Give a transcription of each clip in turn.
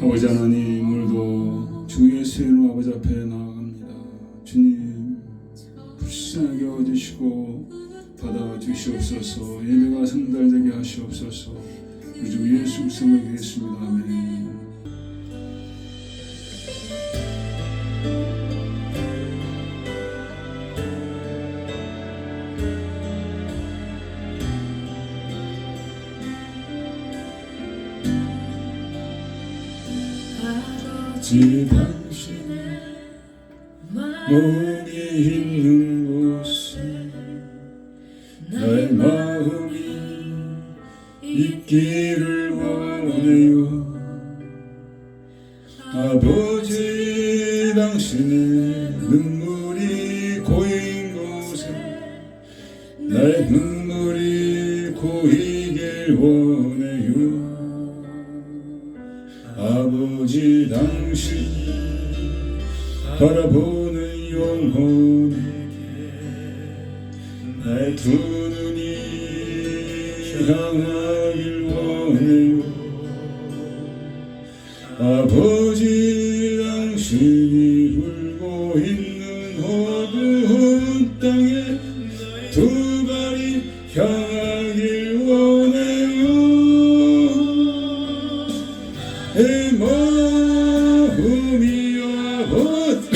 아버지 하나님, 오늘도 주 예수의 이름 아버지 앞에 나아갑니다. 주님, 불쌍하게 여겨주시고 받아주시옵소서. 예배가 성달되게 하시옵소서. 우리 주 예수 그리스도를 기도했습니다. 아멘. 아버지 당신의 몸이 있는 곳에 나의 마음이 있기를 원해요. 아버지 당신의 눈물이 고인 곳에 나의 눈물이 고이길 원해요. 아버지 당신이 바라보는 영혼에게 나의 두 눈이 향하길 원해요. 아버지 당신이 울고 있는 어두운 땅에 두 발이 향하길 원해요. 내 마음이 아버지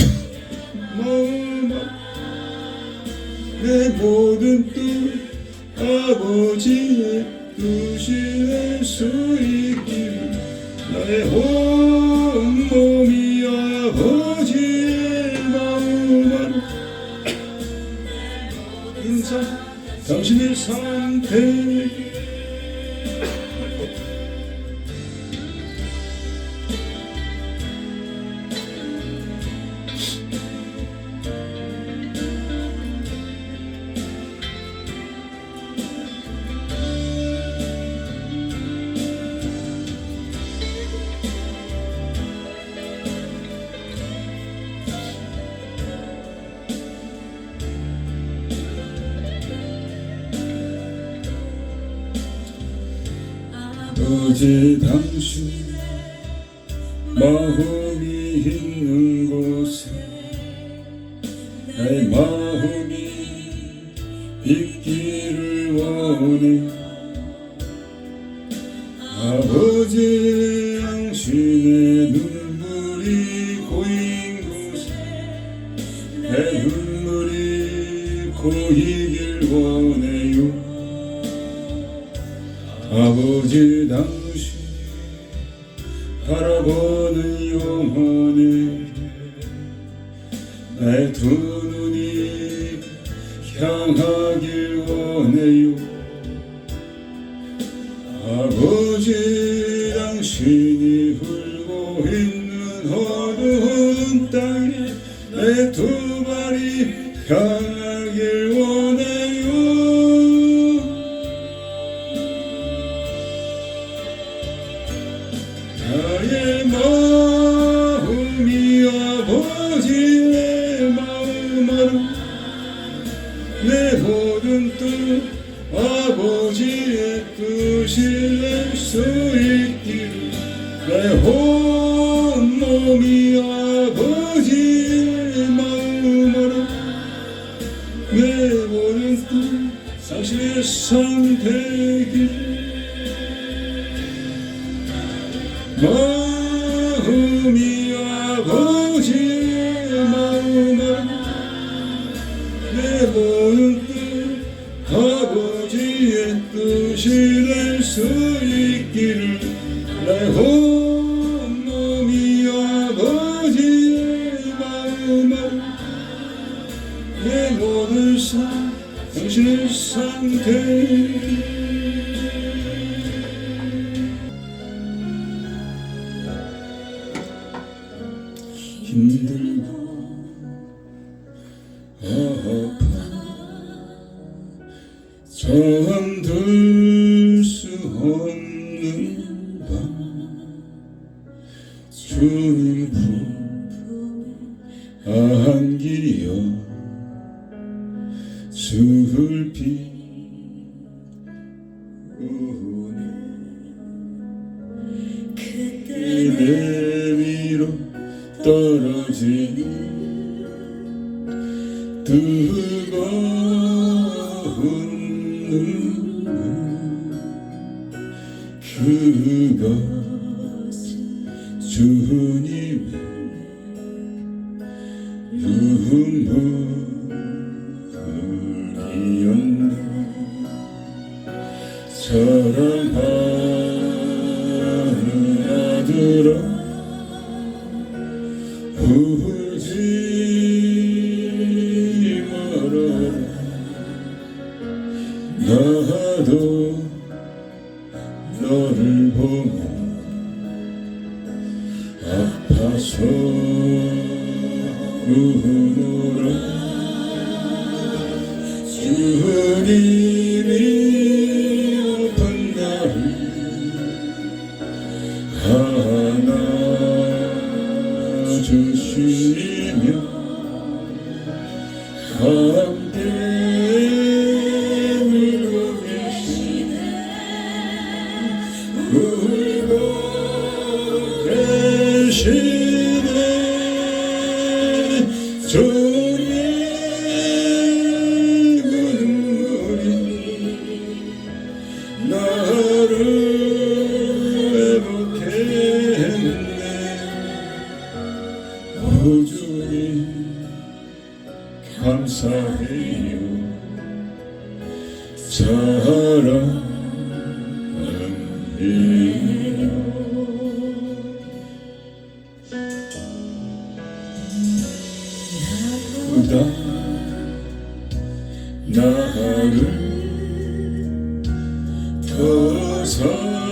내 모든 뜻 아버지의 뜻이 될 수 있기를 나의 온몸이 아버지의 마음을 인사 당신의 상태 아버지 당신의 마음이 있는 곳에 나의 마음이 있기를 원해. 아버지 당신의 눈물이 고인 곳에 내 눈물이 고이길 원해요. 아버지 당신 바라보는 영혼에게 나의 두 눈이 향하길 원해요. 아버지 당신이 울고 있는 어두운 땅에 내 두 발이 향하길 원해요. 나의 마음이 아버지의 마음으로 내 모든 뜻 아버지의 뜻이 될 수 있기를 나의 온몸이 아버지의 마음으로 내 모든 뜻 당신의 상태이기를 마음이 아버지의 마음을 내 모든 뜻 아버지의 뜻이 될 수 있기를 내 온몸이 아버지의 마음을 내 모든 당신의 상태 힘들고 아파 잠들 수 없는 밤 주님 품에 안기려 슬피 우네 그때 내 위로 떨어진 뜨거운 눈물 그것 주님의 눈물이었네. 사랑하는 아들아 울지 말아라. 나도 너를 보며 아파서 우노라. 주님이 아픈 나를 안아주시며 함께 울고 계시네. 울고 계시네. 주님의 눈물이 나를 회복했네. 오 주님 감사해요. 사랑해요. 보다 나를 더 사랑하시는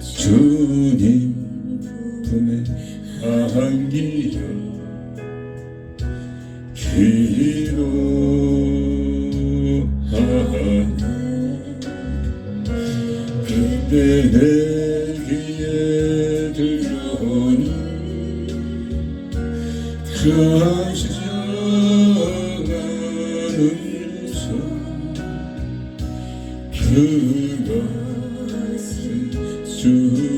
주님 품에 안기려 기도하네. 그때 내 귀에 들려오는 그 아시정한 음성 그것은 주님의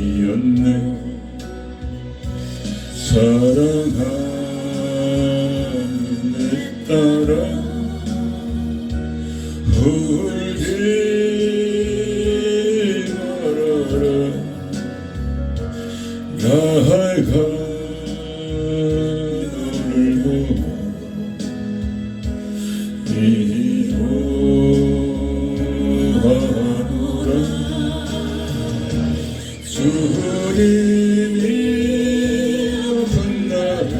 음성이었네. 사랑하는 내 딸아 울지 말아라. 나가 너를 보고 위로하노라. 주님이 아픈 나를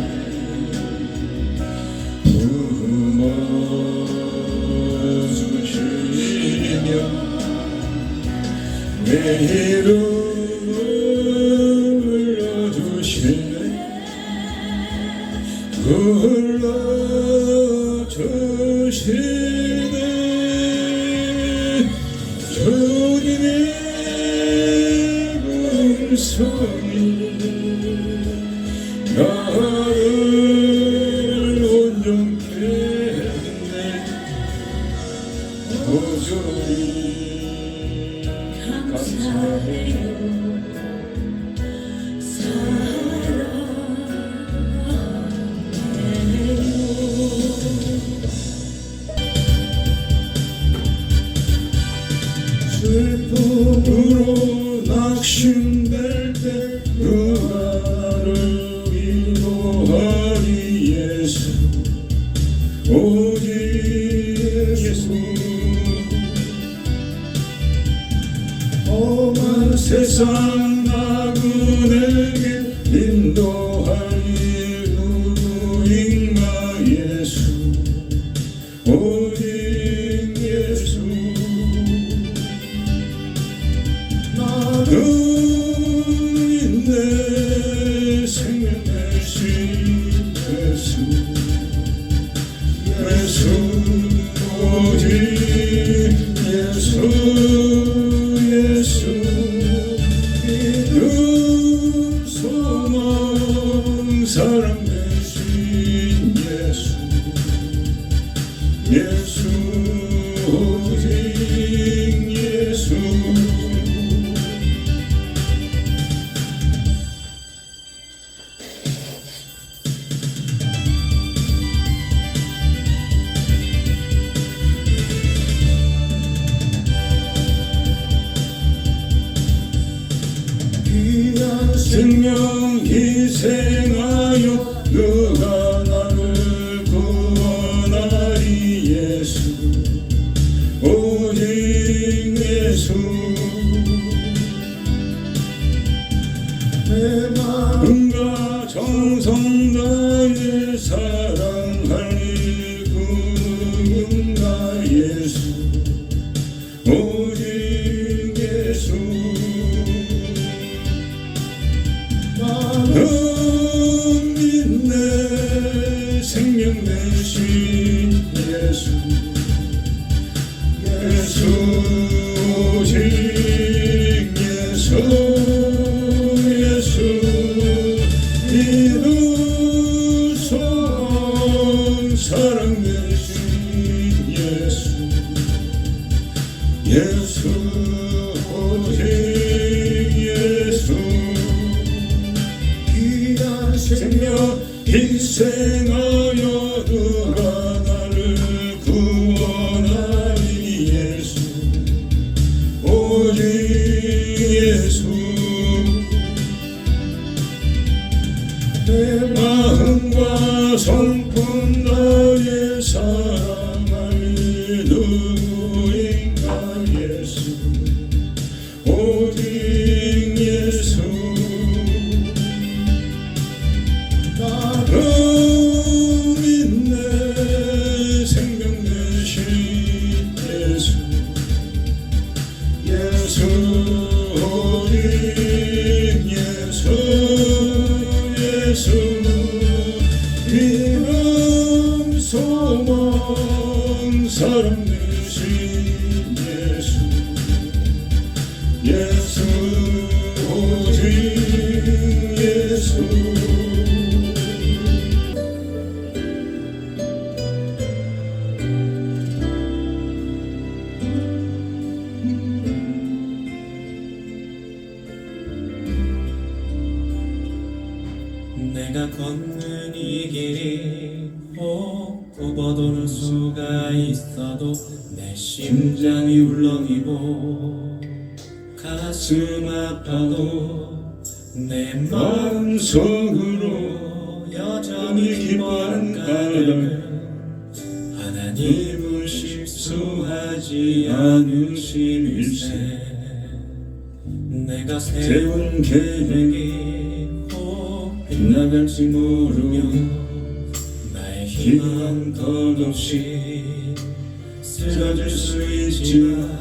품어주시며 내 이름을 불러주시네. 불러주시네. 주님의 음성이 나를 온전케 했네. 오 주님 감사해요. 슬픔으로 낙심될 때 생명 되신 예수 예수 오직 예수 예수 믿음 소망 사랑 되신 예수 예수 오직 예수 귀한 생명 희생하여 누가 나를 구원하니 예수 오직 예수 내 마음과 성품 나의 사랑하니 누구인가 예수 오직 예수 나를 믿네 생명 되신 예수 예수 오직 예수 예수 믿음 소망 사랑 되신 예수 예수 오직 예수 내가 걷는 이 길이 굽어도는 수가 있어도 내 심장이 울렁이고 가슴 아파도 내 마음속으로 여전히 기뻐하는 까닭은 하나님은 실수하지 않으심일세. 내가 세운 계획이 빗나갈지 모르며 나의 희망 덧없이 쓰러질 수 있지만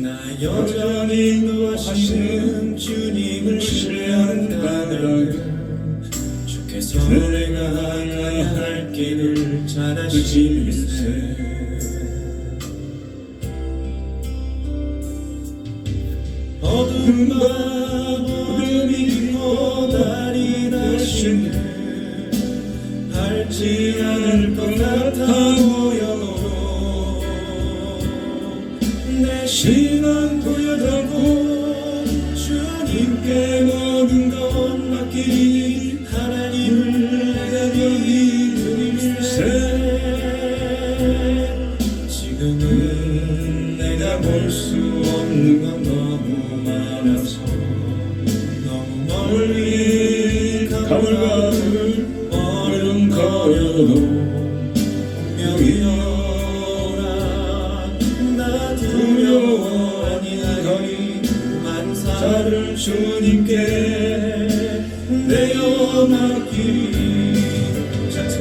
나 여전히 인도하시는 주님을 신뢰하는 까닭은 주께서 내가 가야 할 길을 잘 아시밀세. 어두운 밤 어둠이 깊어 달이 다시네 밟지 않을 것 같아 보여도 내 신앙 보여달고 주님께 모든 것 맡기니 하나님을 내가 믿음일세. 지금은 내가 볼 수 없는 건 너무 많아서 너무 멀리 가물가물 걸음걸어도 분명히 오라 나 두려워 아니하리 만사를 주님께 내어 맡기리.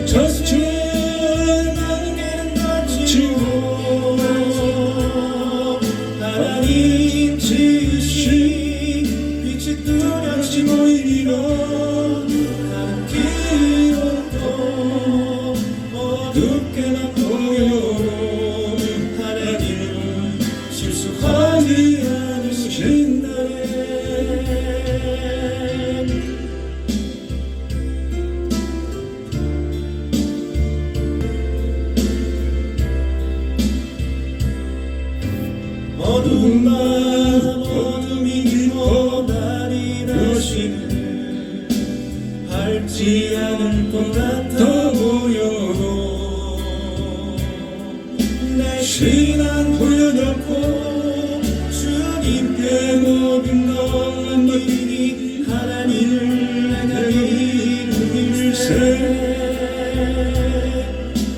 차츰 안개는 닫히고 하나님 지으신 빛이 뚜렷이 보이리라. 가는 길도 어둡게만 보여도 하나님은 실수하지 않으신다네. 어두운 밤 어둠이 깊어 달이 다시는 밟지 않을 것 같아 보여도 내 신앙 보여놓고 주님께 모든 것 맡기니 하나님을 내가 이루일세.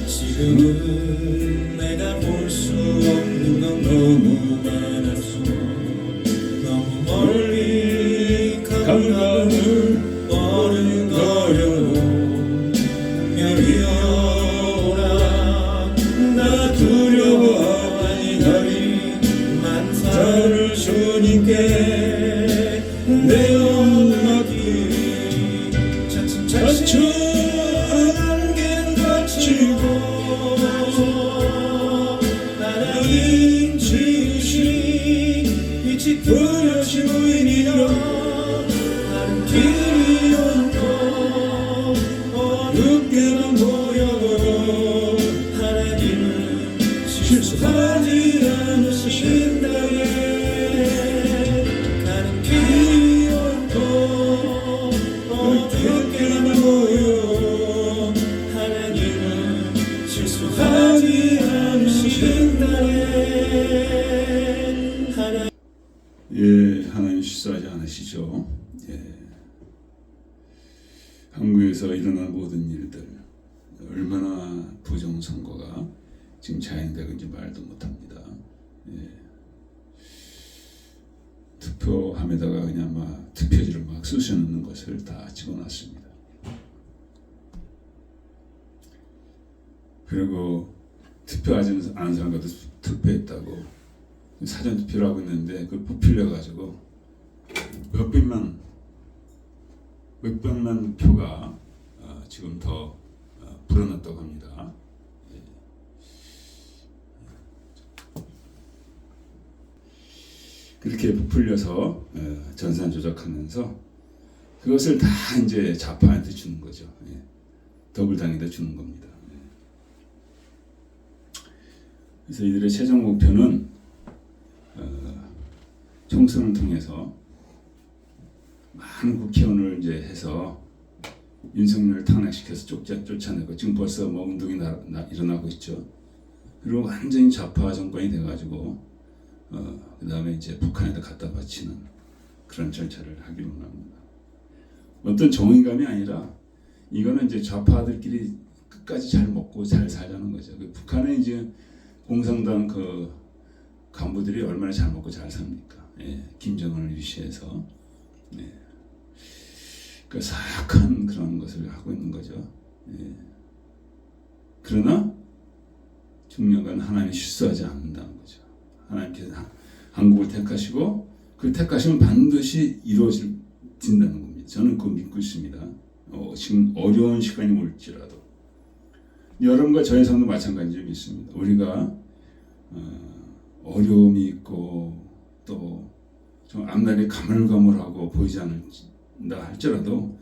지금은 내가 볼 수 없는 건 너무 많아서 너무 멀리 가물가물 걸음걸어도 분명히 오라 나 두려워 아니하리 만사를 주님께 내어 맡기리. 차츰 안개는 늦게만 보여 하나님은 실수하지 않으신다네. 가는 길이 옳고 늦게만 보여 하나님은 실수하지 않으신다네. 예, 하나님 실수하지 않으시죠. 예. 한국에서 일어난 모든 일들, 얼마나 부정선거가 지금 자행되는지 말도 못합니다. 예. 투표함에다가 그냥 막 투표지를 막 쑤셔넣는 것을 다 집어넣습니다. 그리고 투표하지 않은 사람과도 투표했다고 사전 투표를 하고 있는데 그 부풀려가지고 몇백만 표가 지금 더 불어났다고 합니다. 예. 그렇게 부풀려서 전산 조작하면서 그것을 다 이제 좌파한테 주는 거죠. 예. 더불당에다 주는 겁니다. 예. 그래서 이들의 최종 목표는 총선을 통해서 많은 국회의원을 이제 해서 윤석열을 탄핵시켜서 쫓아내고 지금 벌써 뭐 운동이 일어나고 있죠. 그리고 완전히 좌파 정권이 돼가지고 그 다음에 이제 북한에다 갖다 바치는 그런 절차를 하기로 합니다. 어떤 정의감이 아니라 이거는 이제 좌파들끼리 끝까지 잘 먹고 잘 살자는 거죠. 그 북한에 이제 공산당 그 간부들이 얼마나 잘 먹고 잘 삽니까? 예, 김정은을 유시해서 예. 그 사악한 그런 것을 하고 있는 거죠. 예. 그러나 중요한 건 하나님이 실수하지 않는다는 거죠. 하나님께서 한국을 택하시고 그 택하시면 반드시 이루어진다는 겁니다. 저는 그거 믿고 있습니다. 지금 어려운 시간이 올지라도 여러분과 저의 삶도 마찬가지로 믿습니다. 우리가 어려움이 있고 또 좀 앞날이 가물가물하고 보이지 않는다 할지라도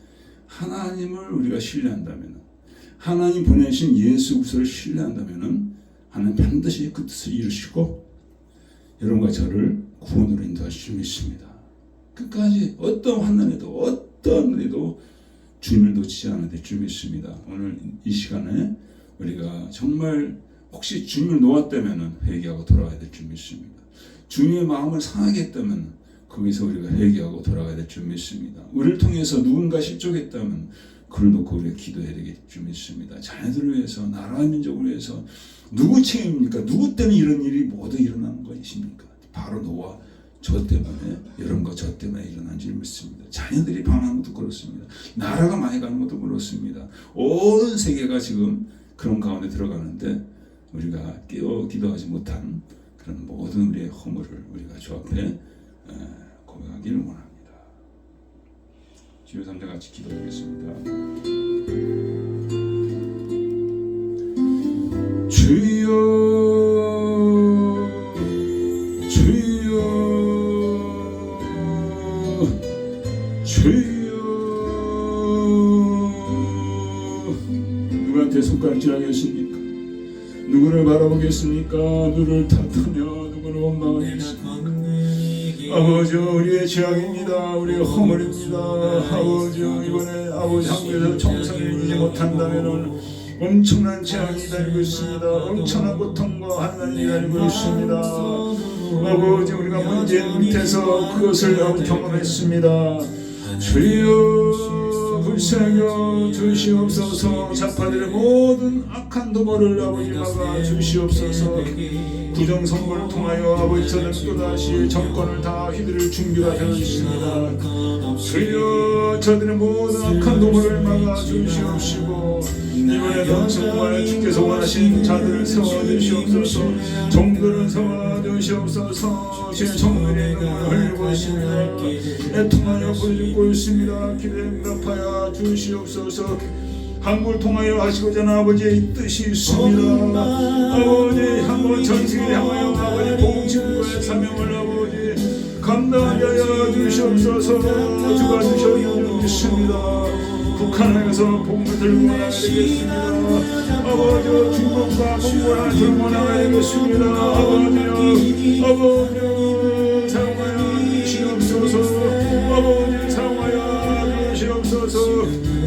하나님을 우리가 신뢰한다면, 하나님 보내신 예수 그리스도를 신뢰한다면 하나님 반드시 그 뜻을 이루시고 여러분과 저를 구원으로 인도하실 줄 믿습니다. 끝까지 어떤 환난에도 어떤 일에도 주님을 놓치지 않아야 될 줄 믿습니다. 오늘 이 시간에 우리가 정말 혹시 주님을 놓았다면 회개하고 돌아가야 될 줄 믿습니다. 주님의 마음을 상하게 했다면 거기서 우리가 회개하고 돌아가야 될 줄 믿습니다. 우리를 통해서 누군가 실족했다면 그를 놓고 우리가 기도해야 될 줄 믿습니다. 자녀들을 위해서, 나라 민족을 위해서. 누구 책임입니까? 누구 때문에 이런 일이 모두 일어나는 것이십니까? 바로 너와 저 때문에, 여러분과 저 때문에 일어난 줄 믿습니다. 자녀들이 방황한 것도 그렇습니다. 나라가 많이 가는 것도 그렇습니다. 온 세계가 지금 그런 가운데 들어가는데 우리가 깨어 기도하지 못한 그런 모든 우리의 허물을 우리가 주 앞에 고백하기를 원합니다. 주여 삼자 같이 기도하겠습니다. 주여 주여 주여 누구한테 손가락질하겠습니까? 누구를 바라보겠습니까? 누구를 탓하며 누구를 원망하겠습니까? 아버지, 우리의 죄악입니다. 우리의 허물입니다. 아버지, 이번에 아버지 한국에서 총선을 이기지 못한다면 엄청난 재앙이 기다리고 있습니다. 엄청난 고통과 환난이 기다리고 있습니다. 아버지, 우리가 문제의 밑에서 그것을 경험했습니다. 주여 불쌍여 주시옵소서. 좌파들의 모든 악한 도모를 아버지 막아 주시옵소서. 부정선거를 통하여 아버지 저는 또다시 정권을 다 휘두를 준비가 되어 있습니다. 주여 저들의 모든 악한 도모를 막아 주시옵시고 이번에도 정말 주께서 원하신 자들을 세워주시옵소서. 종들을 세워주시옵소서. 제 종들의 눈물을 흘리고 있습니다. 애통하여 부르짖고 있습니다. 기도에 응답하여 주시옵소서. 한국을 통하여 하시고자 하는 아버지의 뜻이 있습니다. 아버지 한국 전세계를 향하여 아버지 복음진구의 사명을 아버지 감당하여 주시옵소서. 주가 주셔서 믿습니다. 북한에서 복음을 들고 나가야 되겠습니다. 아버지 중국과 몽골을 들고 나가야 되겠습니다. 아버지여 사용하여 주시옵소서. 아버지 사용하여 주시옵소서.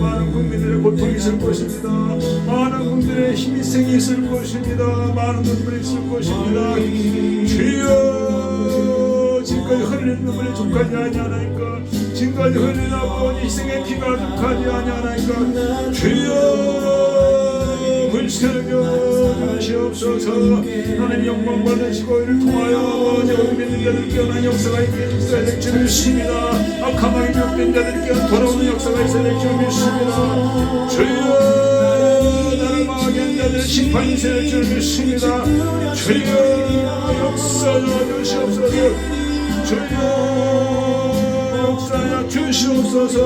많은 국민들의 고통이 있을 것입니다. 많은 국민들의 희생이 있을 것입니다. 많은 눈물이 있을 것입니다. 주여 지금까지 흘린 눈물이 족하지 아니하나이까. 지금까지 흘린 아버지 희생의 피가 족하지 아니하나이까. 주여 불쌍여 주시옵소서. 하나님 영광 받으시고 이를 통하여 아버지 믿는 자들 깨어난 역사가 있어야 될 줄 믿습니다. 악함하게 미혹된 자들 깨어 돌아오는 역사가 있어야 될 줄 믿습니다. 주여 나를 망하게 한 자들 심판이 있어야 될 줄 믿습니다. 주여 역사여 주시옵소서. 주여 역사여 주시옵소서.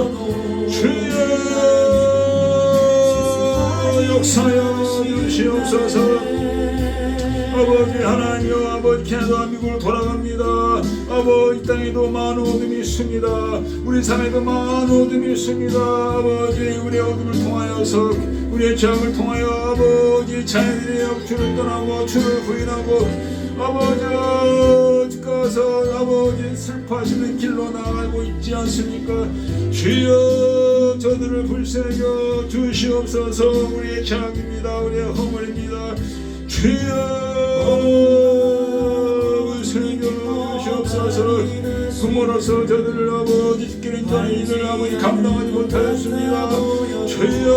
주여 역사여 주시옵소서. 아버지 하나님여 아버지 캐나다 미국으로 돌아갑니다. 아버지 이 땅에도 많은 어둠이 있습니다. 우리 삶에도 많은 어둠이 있습니다. 아버지 우리의 어둠을 통하여서 우리의 죄악을 통하여 아버지 자녀들의 역주를 떠나고 주를 부인하고 아버지 가서 아버지 슬퍼하시는 길로 나가고 있지 않습니까? 주여 저들을 불쌍여 주시옵소서. 우리의 죄악입니다. 우리의 허물입니다. 주여 불쌍여 주시옵소서. 부모로서 저들을 아버지 지키는 일을 아버지 감당하지 못하였습니다. 주여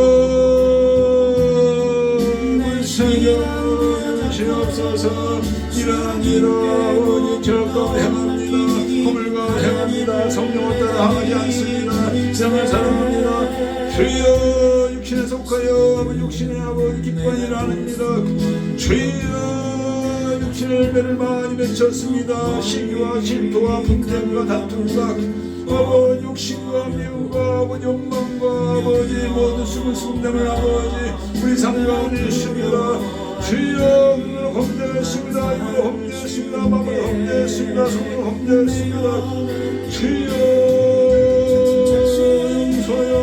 불쌍여 주시옵소서. 이러한 일을 아버지 저가 행합니다. 허물과 행합니다. 성령을 따라 하지 않습니다. 세상을 사랑합니다. 주여 육신에 속하여 아버지 육신의 아버지 기뻐한 일을 합니다. 주여 육신의 배를 많이 맺혔습니다. 시기와 질투와 분쟁과 다툼과 아버지 욕심과 미움과 아버지 욕망과 아버지 모든 수금수금됨을 아버지 우리 삶 가운데 있습니다. 주여 눈으로 범죄했습니다. 입으로 범죄했습니다. 마음으로 범죄했습니다. 손으로 범죄했습니다. 주여 용서여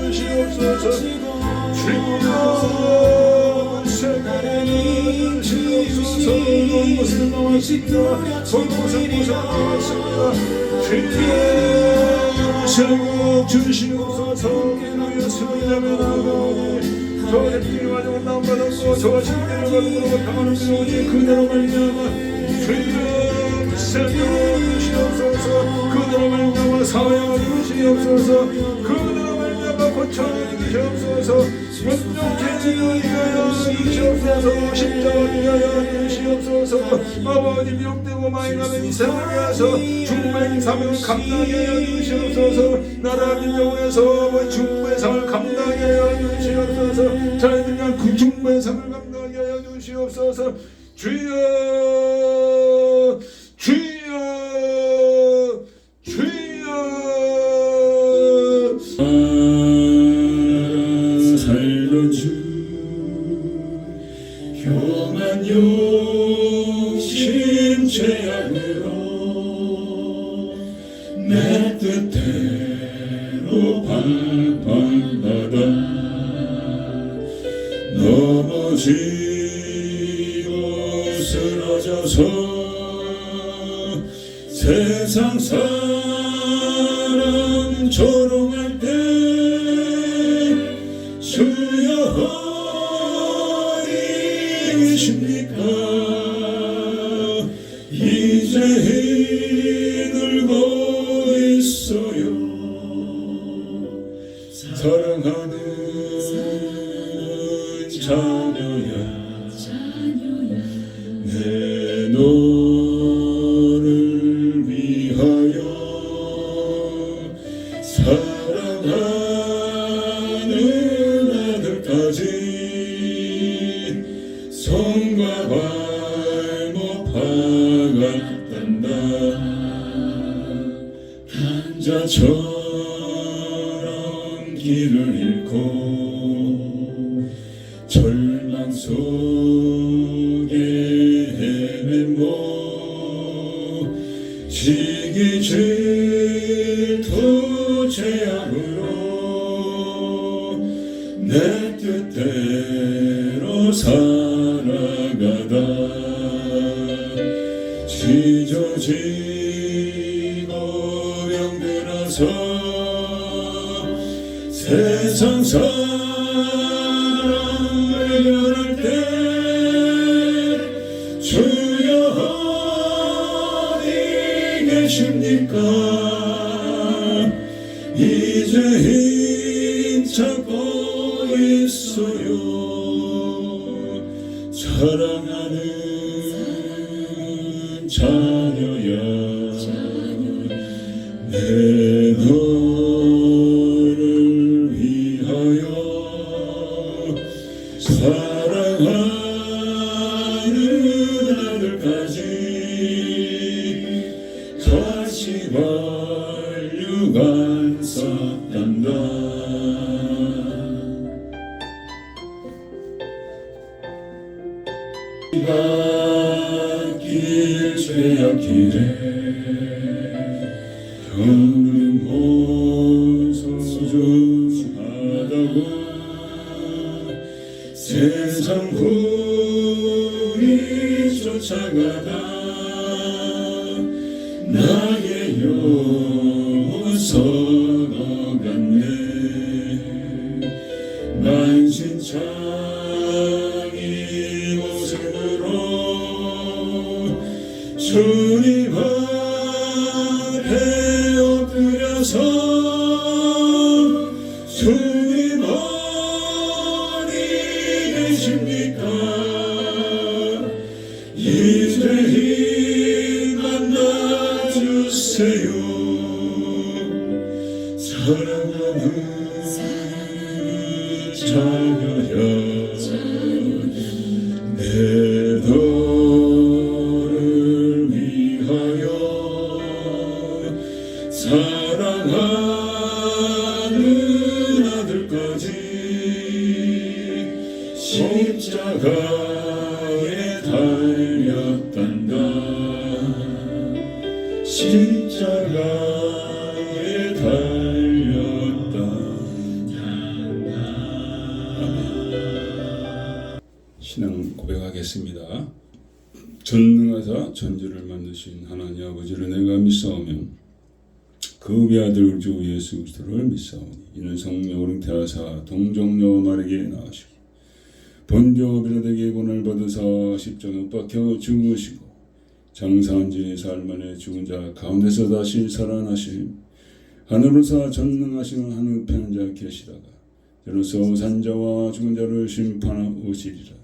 주시옵소서. 주여 세상에 주시옵소서. 온 곳을 나왔습니다. 온 곳을 나왔습니다. 주여 세고 주시옵소서. 예수의 자매 나가오니 저 햇빛이 가지고 나무받았고 저와 신대를 가지고 평안을 이루니 그대로 말미암아 주여 불쌍여 주시옵소서. 그대로 말미암아 사하여 주시옵소서. 그대로 말미암아 고쳐 주시옵소서. 완전케 하여 주시옵소서. 십자가 위하여 주시옵소서. 아버지 미혹되고 많이 가는 이 세상을 위해서 중보의 사명을 감당하게 하여 주시옵소서. 나라 민족을 위해서 아버지 중보의 상을 감당하게 하여 주시옵소서. 저희들 위한 그 중보의 상을 감당하게 하여 주시옵소서. 주여 주여 주여 살려주 교만 욕심 죄악으로 내 뜻대로 방방하다 넘어지고 쓰러져서 세상 사람 조롱할 때 주여 어디십니까? 이제 힘들고 있어요. 사랑하는 자녀야 내 너를 위하여 사랑하는 아들까지 손과 발목 박았단다. 간자처럼 길을 잃고 절망 속에 헤매모 시기 질투 죄악으로 대로 살아가다 찢어지고 병들어서 세상 사랑을 변할 때 주여 어디 계십니까? 이제 힘찾고 있어요. 사랑하는 자녀야 내 너를 위하여 사랑하는 아들까지 다시 만류간 쌓단다. 길 죄악길에 겪는 고소중하다고 세상 불이 쫓아가다 나의 영혼 썩어갔네. 만신창이 모습으로 주님 앞에 엎드려서 주님 어디 계십니까? 이제 힘 만나주세요. 사랑하는 자녀야 내 너를 위하여 사랑하는 아들까지 십자가에 달렸단다. 십자가에 달렸단다. 신앙 고백하겠습니다. 전능하사 전지를 만드신 하나님 아버지를 내가 믿사오며 그 외아들 주 예수 그리스도를 믿사오니 이는 성령으로 잉태하사 동정녀 마리아에게 낳으시고 본디오 빌라도에게 본을 받으사 십자가에 못 박혀 죽으시고 장사한 지 사흘 만에 죽은 자 가운데서 다시 살아나신 하늘로서 전능하신 하늘편 자 계시다가 저로서 산자와 죽은 자를 심판하시리라.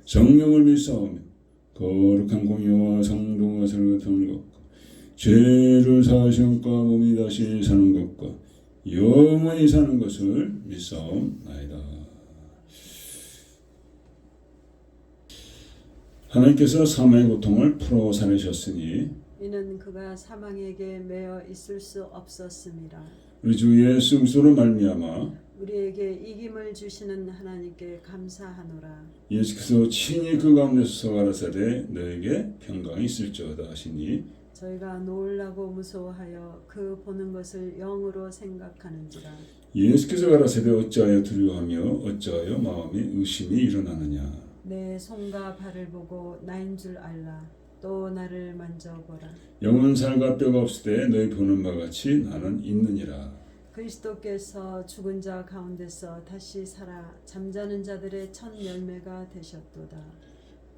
성령을 믿사오며 거룩한 공의와 성도와 설교통을 걷고 죄를 사하신 것과 몸이 다시 사는 것과 영원히 사는 것을 믿사옵나이다. 하나님께서 사망의 고통을 풀어 살리셨으니 이는 그가 사망에게 매여 있을 수 없었습니다. 우리 주 예수 그리스도로 말미암아 우리에게 이김을 주시는 하나님께 감사하노라. 예수께서 친히 그 가운데서 가라사대 너에게 평강이 있을지어다 하시니 저희가 놀라고 무서워하여 그 보는 것을 영으로 생각하는지라. 예수께서 가라사대 어찌하여 두려워하며 어찌하여 마음에 의심이 일어나느냐. 내 손과 발을 보고 나인 줄 알라. 또 나를 만져보라. 영은 살과 뼈가 없을 때 너희 보는 바와 같이 나는 있느니라. 그리스도께서 죽은 자 가운데서 다시 살아 잠자는 자들의 첫 열매가 되셨도다.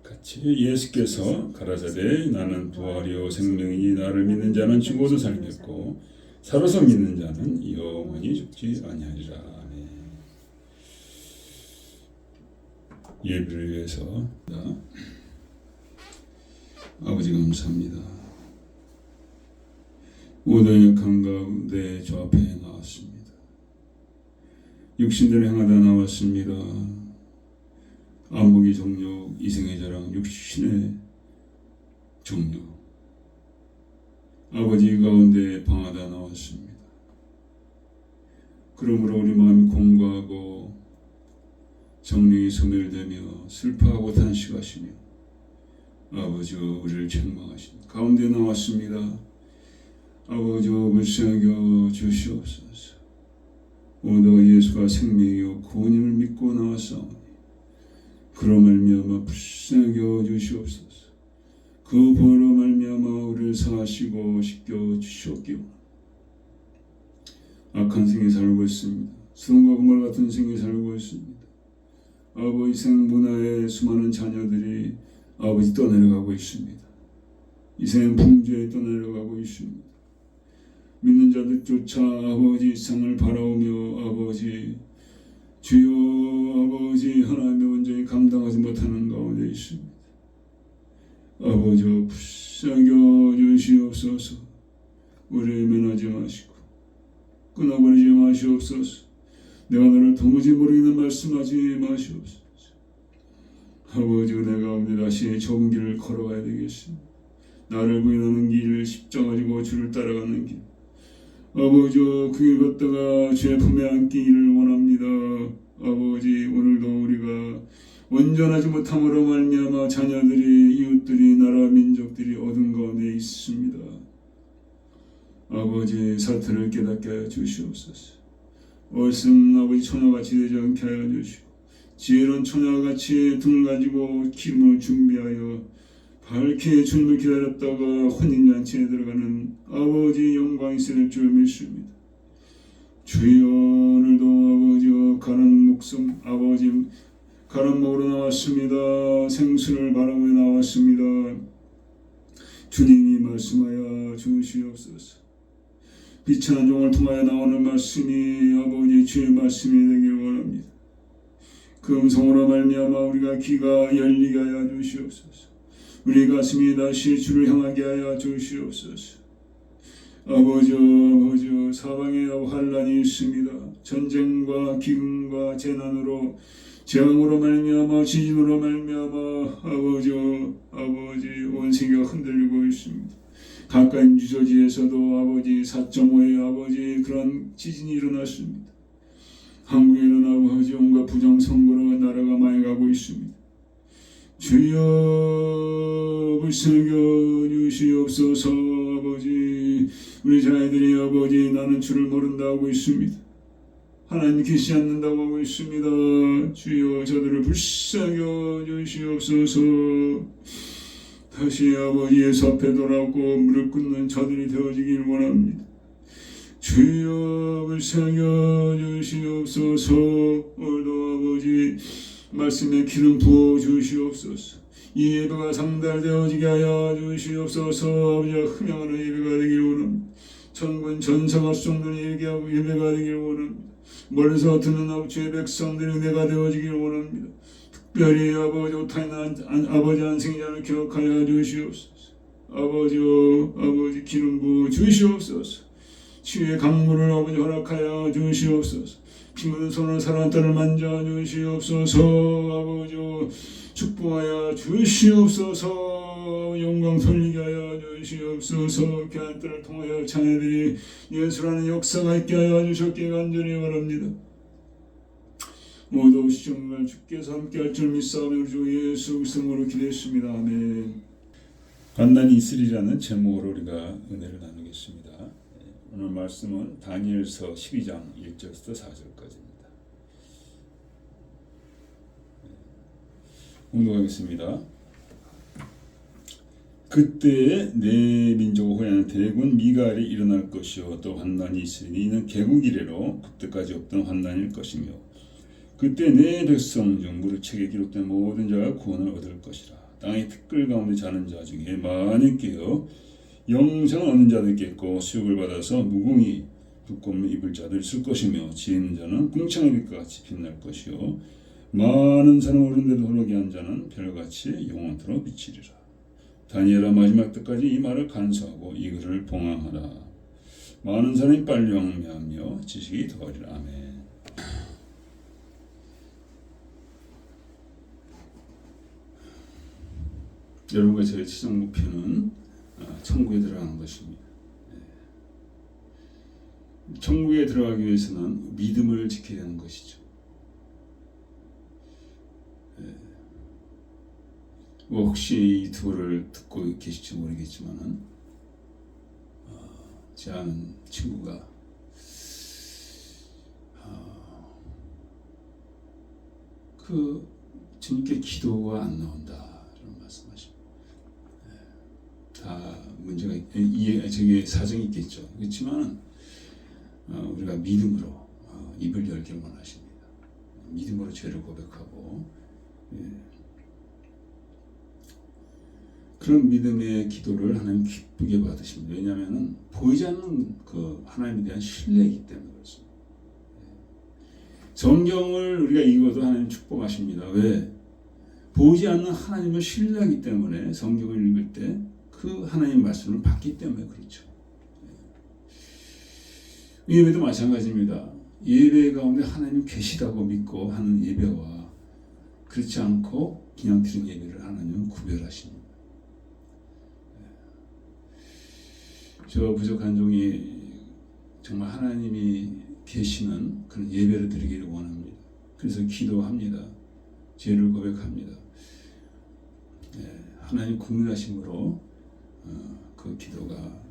같이 예수께서 가라사대 나는 부활이요 생명이니 나를 믿는 자는 죽어도 살겠고 살아서 믿는 자는 영원히 죽지 아니하리라. 아멘. 예배를 위해서 아버지 감사합니다. 모든 약한 가운데 주 앞에 나왔습니다. 육신들을 향하다 나왔습니다. 안목의 정욕, 이생의 자랑, 육신의 정욕 아버지 가운데 방하다 나왔습니다. 그러므로 우리 마음이 공고하고 정령이 소멸되며 슬퍼하고 탄식하시며 아버지 우리를 책망하신 가운데 나왔습니다. 아버지 불쌍히 여겨 주시옵소서. 너가 예수가 생명이요 구원임을 믿고 나왔사오니 그로 말미암아 불쌍히 여겨 주시옵소서. 그 보혈로 말미암아 우리를 사하시고 씻겨 주시옵기로. 악한 생에 살고 있습니다. 수동과 금발 같은 생에 살고 있습니다. 아버지 생문화의 수많은 자녀들이 아버지 떠내려가고 있습니다. 이 생 풍조에 떠내려가고 있습니다. 믿는 자들조차 아버지 상을 바라오며 아버지 주여 아버지 하나님의 온전히 감당하지 못하는 가운데 있습니다. 아버지 불쌍히 여주시옵소서. 우리를 면하지 마시고 끊어버리지 마시옵소서. 내가 너를 도무지 모르겠는 말씀하지 마시옵소서. 아버지 은혜 가운데 다시 좋은 길을 걸어가야 되겠습니다. 나를 부인하는 길, 십자가 지고 주를 따라가는 길. 아버지 그 길 걷다가 주의 품에 안기를 원합니다. 아버지 오늘도 우리가 온전하지 못함으로 말미암아 자녀들이 이웃들이 나라 민족들이 어둠 가운데 있습니다. 아버지 사태를 깨닫게 하여 주시옵소서. 얼씀 아버지 처녀같이 되지 않게 하여 주시고 지혜로운 처녀같이 등을 가지고 기름을 준비하여 밝게 주님을 기다렸다가 혼인잔치에 들어가는 아버지 영광이 있을 줄 믿습니다. 주여 오늘도 아버지와 가는 목숨 아버지 가는 목으로 나왔습니다. 생수를 바라보며 나왔습니다. 주님이 말씀하여 주시옵소서. 비천한 종을 통하여 나오는 말씀이 아버지 주의 말씀이 되길 원합니다. 그 음성으로 말미암아 우리가 귀가 열리게 하여 주시옵소서. 우리 가슴이 다시 주를 향하게 하여 주시옵소서. 아버지 사방에 환란이 있습니다. 전쟁과 기근과 재난으로 재앙으로 말미암아 지진으로 말미암아 아버지 온 세계가 흔들리고 있습니다. 가까운 유저지에서도 아버지 4.5의 아버지 그런 지진이 일어났습니다. 한국에는 아버지 온갖 부정선거로 나라가 망해가고 있습니다. 주여 불쌍히 여주시옵소서. 아버지 우리 자녀들이 아버지 나는 주를 모른다 하고 있습니다. 하나님 계시지 않는다고 하고 있습니다. 주여 저들을 불쌍히 여주시옵소서. 다시 아버지 예수 앞에 돌아오고 무릎 꿇는 저들이 되어지길 원합니다. 주여 불쌍히 여주시옵소서. 오늘도 아버지 말씀에 기름 부어 주시옵소서. 이 예배가 상달되어지게 하여 주시옵소서. 아버지가 흠양하는 예배가 되길 원합니다. 천군 전사가 수종되는 예배가 되길 원합니다. 멀리서 듣는 아버지의 백성들의 은혜가 되어지길 원합니다. 특별히 아버지 오타이나 아버지 안생자를 기억하여 주시옵소서. 아버지 기름 부어 주시옵소서. 치유의 강물을 아버지 허락하여 주시옵소서. 피 묻은 손으로 사랑한 딸을 만져 주시옵소서. 아버지 축복하여 주시옵소서. 영광 돌리게 하여 주시옵소서. 귀한 딸을 통하여 자녀들이 예수라는 역사가 있게 하여 주셨기에 간절히 바랍니다. 모두 시정말 주께서 함께할 줄 믿사오며 우리 주 예수 그리스도로 기도했습니다. 아멘. 환난이 있으리라는 제목으로 우리가 은혜를 나누겠습니다. 오늘 말씀은 다니엘서 12장 1절부터 4절까지입니다. 공독하겠습니다. 그때 내 민족 호야는 대군 미갈이 일어날 것이요 또 환난이 있으니 이는 개국 이래로 그때까지 없던 환난일 것이며 그때 내 백성 중 무릇 책에 기록된 모든 자가 구원을 얻을 것이라. 땅의 티끌 가운데 자는 자 중에 많이 깨어 영생을 얻는 자도 있겠고 수욕을 받아서 무궁히 두꺼운 입을 자도 있을 것이며 지혜 있는 자는 궁창의 빛과 같이 빛날 것이요 많은 사람 오른 데로 흐르게 한 자는 별같이 영원토록 비치리라. 다니엘아 마지막 때까지 이 말을 간수하고 이 글을 봉황하라. 많은 사람이 빨리 왕래하며 지식이 더하리라. 아멘. 여러분과 저의 최종 목표는 천국에 들어가는 것입니다. 천국에 들어가기 위해서는 믿음을 지켜야 하는 것이죠. 혹시 유튜브를 듣고 계실지 모르겠지만은 제 아는 친구가 그 주님께 기도가 안 나온다 이런 말씀하십니다. 다 문제가 저기 사정이 있겠죠. 그렇지만 우리가 믿음으로 입을 열길 원하십니다. 믿음으로 죄를 고백하고 그런 믿음의 기도를 하나님 기쁘게 받으십니다. 왜냐하면 보이지 않는 그 하나님에 대한 신뢰이기 때문에 그렇습니다. 성경을 우리가 읽어도 하나님 축복하십니다. 왜? 보이지 않는 하나님을 신뢰하기 때문에 성경을 읽을 때 그 하나님 말씀을 받기 때문에 그렇죠. 예배도 마찬가지입니다. 예배 가운데 하나님 계시다고 믿고 하는 예배와 그렇지 않고 그냥 드린 예배를 하나님은 구별하십니다. 저 부족한 종이 정말 하나님이 계시는 그런 예배를 드리기를 원합니다. 그래서 기도합니다. 죄를 고백합니다. 하나님 국민하심으로 그 기도가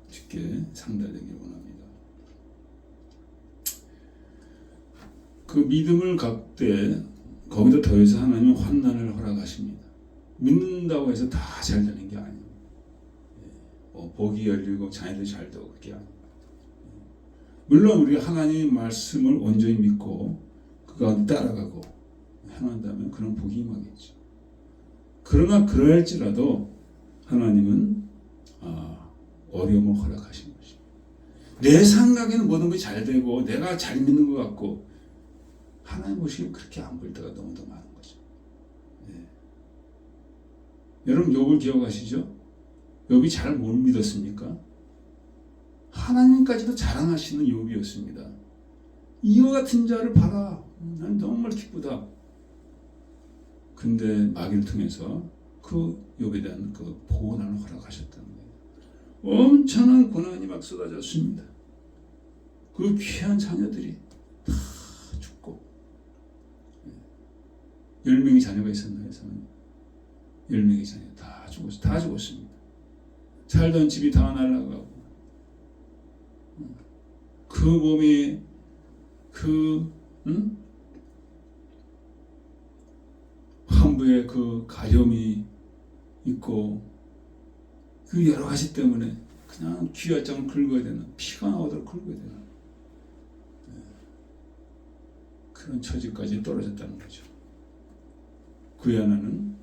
주께 상달되기를 원합니다. 그 믿음을 갖되 거기다 더해서 하나님은 환난을 허락하십니다. 믿는다고 해서 다 잘 되는 게 아니에요. 복이 열리고 자녀들이 잘 되고 그게 아니에요. 물론 우리가 하나님의 말씀을 온전히 믿고 그 가운데 따라가고 행한다면 그런 복이 임하겠죠. 그러나 그러할지라도 하나님은 어려움을 허락하신 것입니다. 내 생각에는 모든 것이 잘 되고 내가 잘 믿는 것 같고 하나님 보시기엔 그렇게 안 보일 때가 너무 더 많은 거죠. 여러분 욥을 기억하시죠? 욥이 잘 못 믿었습니까? 하나님까지도 자랑하시는 욥이었습니다. 이와 같은 자를 봐라. 난 정말 기쁘다. 근데 마귀를 통해서 그 욥에 대한 그 고난을 허락하셨다는 거예요. 엄청난 고난이 막 쏟아졌습니다. 그 귀한 자녀들이 다 죽고 10명의 자녀가 있었나요? 10명의 자녀 다 죽었습니다. 살던 집이 다 날아가고 그 몸에 환부에 그 가려움이 있고 그 여러 가지 때문에 그냥 귀화장을 긁어야 되는 피가 나오도록 긁어야 되는 그런 처지까지 떨어졌다는 거죠. 그의 하나는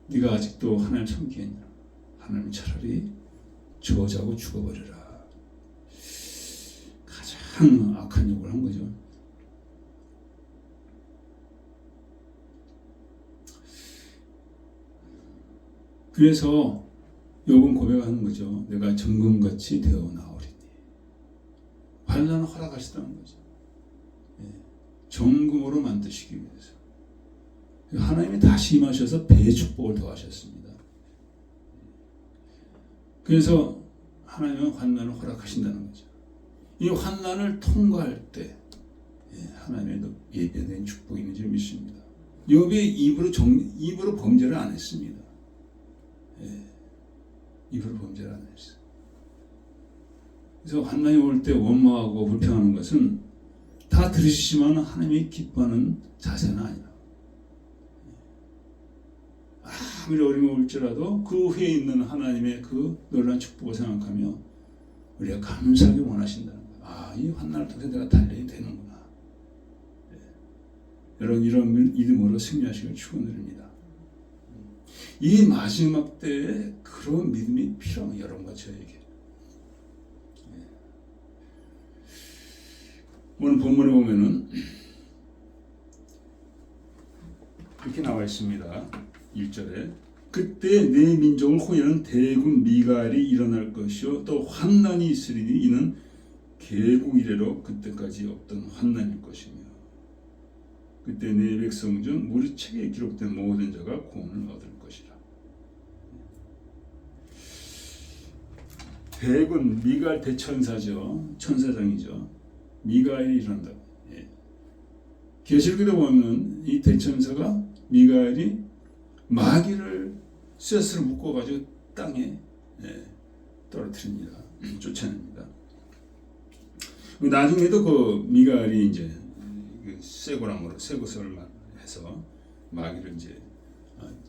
네가 아직도 하나님 섬기겠냐? 하나님 차라리 저자고 죽어버려라. 가장 악한 욕을 한 거죠. 그래서 욥은 고백하는 거죠. 내가 정금같이 되어 나오리니. 환난을 허락하시다는 거죠. 정금으로 만드시기 위해서. 하나님이 다시 임하셔서 배의 축복을 더하셨습니다. 그래서 하나님은 환난을 허락하신다는 거죠. 이 환난을 통과할 때 하나님의 예배된 축복이 있는 줄 믿습니다. 욥이 입으로 범죄를 안 했습니다. 입으로 범죄를 안 했어요. 그래서 환난이 올 때 원망하고 불평하는 것은 다 들으시지만 하나님이 기뻐하는 자세는 아니다. 아무리 어려움이 올지라도 그 후에 있는 하나님의 그 놀라운 축복을 생각하며 우리가 감사하게 원하신다는 거예요. 이 환난을 통해서 내가 달려야 되는구나. 여러분 이런 믿음으로 승리하시길 축원드립니다. 이 마지막 때에 그런 믿음이 필요한 여러분과 저에게. 오늘 본문에 보면은 이렇게 나와 있습니다. 1절에 그때 내 민족을 호위하는 대군 미갈이 일어날 것이요 또 환난이 있으리니 이는 계국 이래로 그때까지 없던 환난일 것이며 그때 내 백성 중 무리 책에 기록된 모든 자가 구원을 얻을 것이라. 대군 미갈 대천사죠. 천사장이죠. 미갈이 일어난다. 계시록에도 보면 이 대천사가 미갈이 마귀를 쇠스로 묶어가지고 땅에 떨어뜨립니다. 쫓아냅니다. 나중에도 그 미갈이 이제 쇠고랑으로 쇠구슬을 해서 마귀를 이제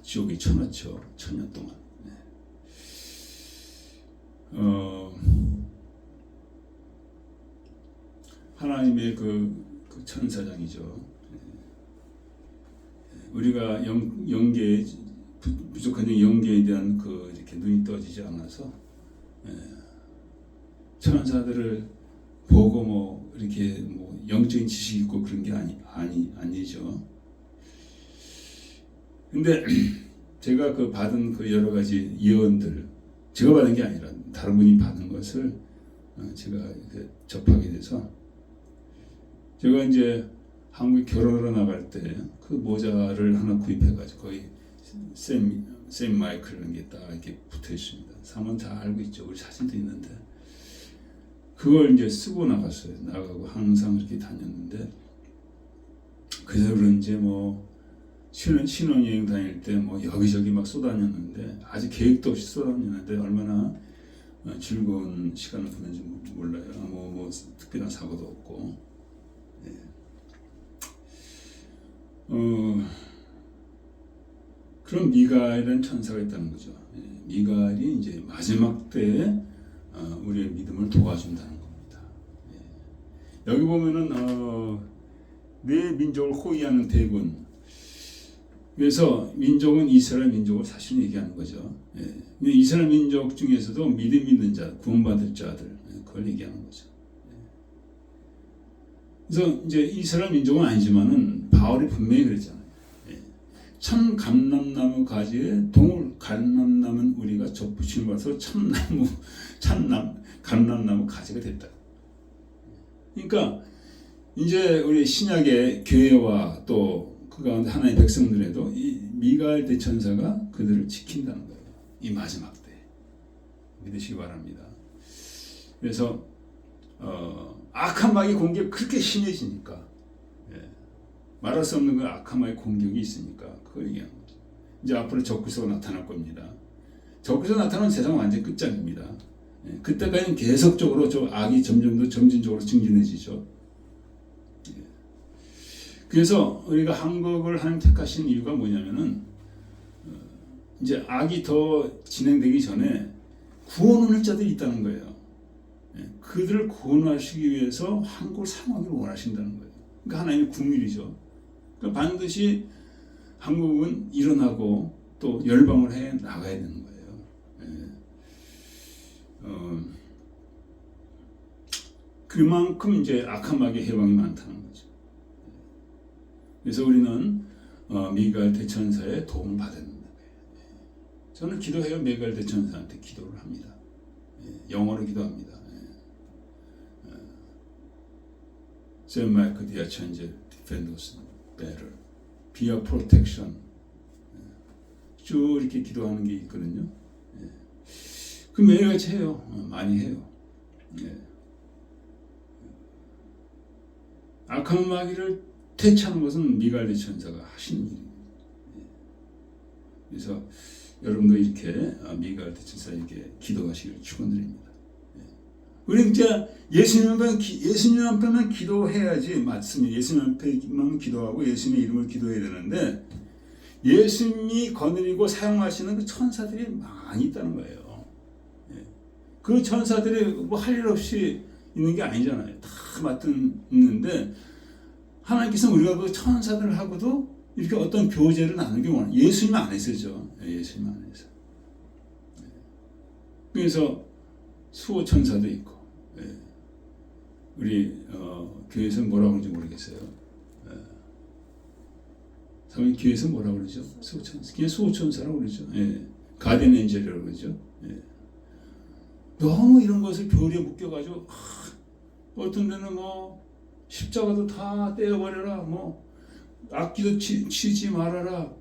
지옥에 쳐넣죠. 1000년 동안. 네. 하나님의 그 천사장이죠. 우리가 영계 부족한 영계에 대한 그 이렇게 눈이 떠지지 않아서 천사들을 보고 뭐 이렇게 뭐 영적인 지식이 있고 그런 게 아니죠. 근데 제가 그 받은 그 여러 가지 예언들, 제가 받은 게 아니라 다른 분이 받은 것을 제가 접하게 돼서, 제가 이제 한국에 결혼하러 나갈 때 그 모자를 하나 구입해가지고 거의 샘 마이클이라는 게 딱 이렇게 붙어 있습니다. 사람 다 알고 있죠. 우리 사진도 있는데 그걸 이제 쓰고 나갔어요. 나가고 항상 이렇게 다녔는데, 그래서 그런지 뭐 신혼여행 다닐 때 뭐 여기저기 막 쏘다녔는데, 아직 계획도 없이 쏘다녔는데 얼마나 즐거운 시간을 보낸지 몰라요. 뭐 특별한 사고도 없고. 네. 그런 미가엘이라는 천사가 있다는 거죠. 예, 미가엘이 이제 마지막 때에 우리의 믿음을 도와준다는 겁니다. 예. 여기 보면은 내 민족을 호위하는 대군. 그래서 민족은 이스라엘 민족을 사실 얘기하는 거죠. 예. 이스라엘 민족 중에서도 믿음 있는 자, 구원받을 자들, 그걸 얘기하는 거죠. 그래서 이제 이스라엘 민족은 아니지만은 바울이 분명히 그랬잖아요. 참 감람나무 가지에 감람나무는 우리가 접붙임을 받아서 감람나무 가지가 됐다. 그러니까 이제 우리 신약의 교회와 또 그 가운데 하나님의 백성들에도 이 미가엘 대천사가 그들을 지킨다는 거예요. 이 마지막 때 믿으시기 바랍니다. 그래서 악한 마귀 공격이 그렇게 심해지니까, 말할 수 없는 그 악한 마귀 공격이 있으니까 그걸 얘기하는 거죠. 이제 앞으로 적그리스도가 나타날 겁니다. 적그리스도가 나타나면 세상은 완전히 끝장입니다. 그때까지는 계속적으로 저 악이 점진적으로 증진해지죠. 그래서 우리가 한국을 하나님 택하신 이유가 뭐냐면은 이제 악이 더 진행되기 전에 구원하는 자들이 있다는 거예요. 그들을 구원하시기 위해서 한국을 사용하기를 원하신다는 거예요. 그러니까 하나님의 국률이죠. 그러니까 반드시 한국은 일어나고 또 열방을 해 나가야 되는 거예요. 그만큼 이제 악한 마귀의 해방이 많다는 거죠. 그래서 우리는 미가엘 대천사의 도움을 받아야 된다. 저는 기도해요. 미가엘 대천사한테 기도를 합니다. 영어로 기도합니다. Saint Michael the Archangel, defend us better. Be our protection. 쭉 이렇게 기도하는 게 있거든요. 그 매일같이 해요. 많이 해요. 악한 마귀를 퇴치하는 것은 미가엘 대천사가 하시는 일입니다. 그래서 여러분도 이렇게 미가엘 대천사에게 기도하시기를 축원드립니다. 우리 이제 예수님 앞에만 기도해야지 맞습니다. 예수님 앞에만 기도하고 예수님의 이름을 기도해야 되는데, 예수님이 거느리고 사용하시는 그 천사들이 많이 있다는 거예요. 그 천사들이 뭐 할 일 없이 있는 게 아니잖아요. 다 있는데 하나님께서 우리가 그 천사들하고도 이렇게 어떤 교제를 나누기 원해요. 예수님 안에서죠. 예수님 안에서. 그래서 수호 천사도 있고, 우리 교회에서 뭐라고 하는지 모르겠어요. 사람이 교회에서 뭐라고 그러죠? 수호천사. 그냥 수호천사라고 그러죠. 가디언 엔젤이라고 그러죠. 너무 이런 것을 교리에 묶여가지고 어떤 데는 뭐 십자가도 다 떼어버려라, 뭐 악기도 치지 말아라,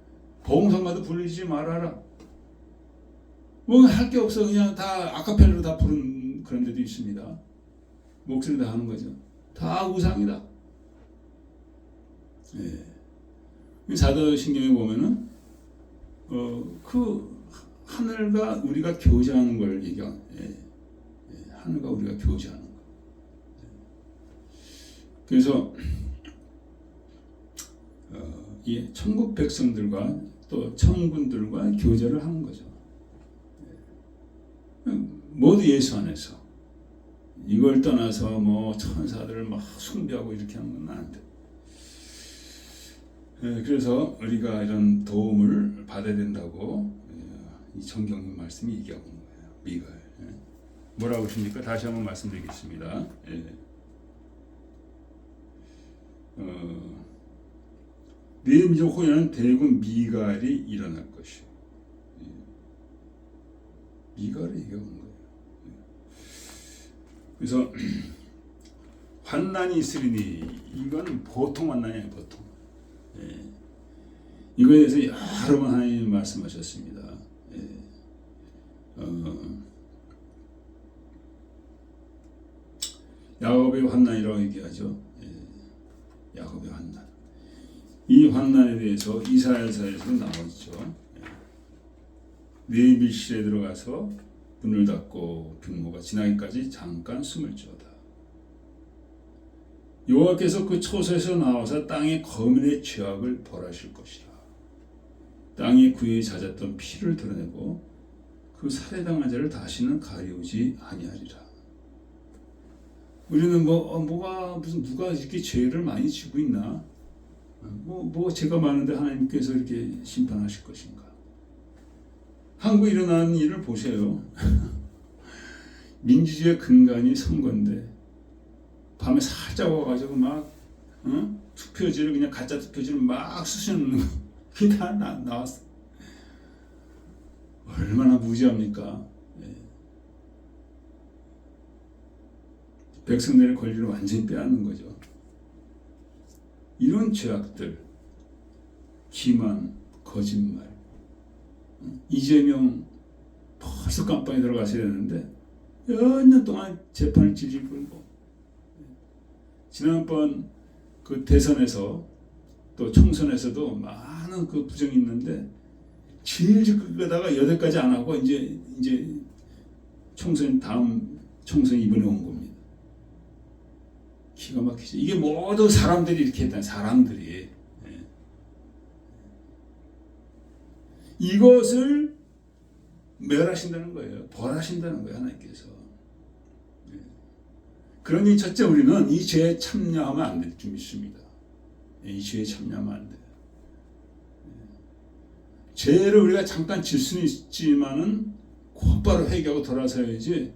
봉성가도 불리지 말아라, 뭐 할 게 없어. 그냥 다 아카펠라로 다 부른 그런 데도 있습니다. 목소리 다 하는 거죠. 다 우상이다. 사도신경에 보면은 그 하늘과 우리가 교제하는 걸 얘기하는, 하늘과 우리가 교제하는 거. 그래서 이 천국 백성들과 또 천군들과 교제를 하는 거죠. 모두 예수 안에서. 이걸 떠나서 뭐 천사들을 막 숭배하고 이렇게 하는 건 안 돼. 그래서 우리가 이런 도움을 받아야 된다고 이 성경 말씀이 얘기하고 있는 거예요. 미가엘. 뭐라고 하십니까? 다시 한번 말씀드리겠습니다. 네 민족 호연한 대군 미갈이 일어날 것이요. 미갈이 얘기하는 거예요. 그래서 환난이 있으리니 이건 보통 환난이 아니에요. 보통. 이거에 대해서 여러 번 하나님이 말씀하셨습니다. 야곱의 환난이라고 얘기하죠. 야곱의 환난. 이 환난에 대해서 이사야서에서 나오죠. 네 밀실에 들어가서 문을 닫고 병모가 지나기까지 잠깐 숨을 쉬어다. 여호와께서 그 초소에서 나와서 땅의 거민의 죄악을 벌하실 것이라. 땅의 구에 잦았던 피를 드러내고 그 살해당한 자를 다시는 가리우지 아니하리라. 우리는 뭐가 무슨 누가 이렇게 죄를 많이 지고 있나? 뭐 죄가 많은데 하나님께서 이렇게 심판하실 것인가? 한국에 일어나는 일을 보세요. 민주주의의 근간이 선거인데 밤에 살짝 와가지고 막 투표지를 그냥 가짜 투표지를 막 쑤셔놓는 거. 그게 다 나왔어. 얼마나 무지합니까? 백성들의 권리를 완전히 빼앗는 거죠. 이런 죄악들, 기만, 거짓말. 이재명 벌써 깜빵에 들어가셔야 되는데 몇 년 동안 재판을 질질 끌고 지난번 그 대선에서 또 총선에서도 많은 그 부정이 있는데 질질 끌다가 여태까지 안 하고 이제 총선 다음 총선 이번에 온 겁니다. 기가 막히죠. 이게 모두 사람들이 이렇게 했다. 사람들이 이것을 멸하신다는 거예요. 벌하신다는 거예요. 하나님께서. 그러니 첫째 우리는 이 죄에 참여하면 안 될 줄 믿습니다. 이 죄에 참여하면 안 돼요. 죄를 우리가 잠깐 질 수는 있지만은 곧바로 회개하고 돌아서야지.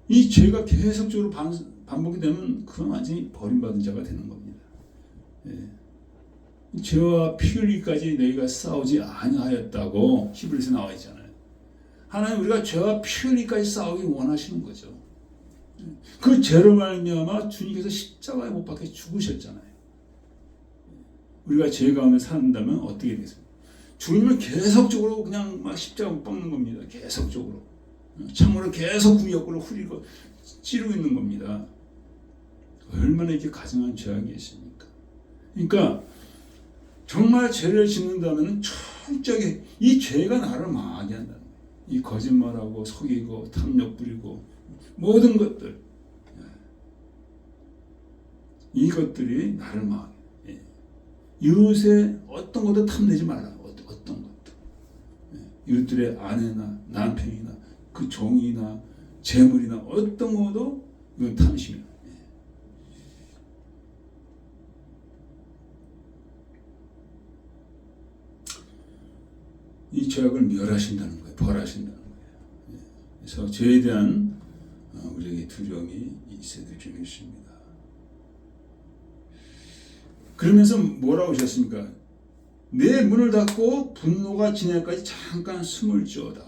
이 죄가 계속적으로 반복이 되면 그건 완전히 버림받은 자가 되는 겁니다. 죄와 피 흘리기까지 너희가 싸우지 아니하였다고 히브리서에 나와 있잖아요. 하나님 우리가 죄와 피 흘리기까지 싸우기 원하시는 거죠. 그 죄로 말미암아 주님께서 십자가에 못 박혀 죽으셨잖아요. 우리가 죄 가운데 산다면 어떻게 되겠어요? 주님을 계속적으로 그냥 막 십자가 못 박는 겁니다. 계속적으로. 참으로 계속 구역으로 후리고 찌르고 있는 겁니다. 얼마나 이렇게 가증한 죄악이 있습니까? 그러니까 정말 죄를 짓는다면 철저하게 이 죄가 나를 망하게 한다는 거예요. 이 거짓말하고 속이고 탐욕 부리고 모든 것들 이것들이 나를 망하게 해요. 이웃의 어떤 것도 탐내지 말라. 어떤 것도 이웃들의 아내나 남편이나 그 종이나 재물이나 어떤 것도 이건 탐심이에요. 이 죄악을 멸하신다는 거예요. 벌하신다는 거예요. 그래서 죄에 대한 우리에게 두려움이 있어야 될 줄로 믿습니다. 그러면서 뭐라고 하셨습니까? 내 문을 닫고 분노가 지나기까지 잠깐 숨을 쉬어다.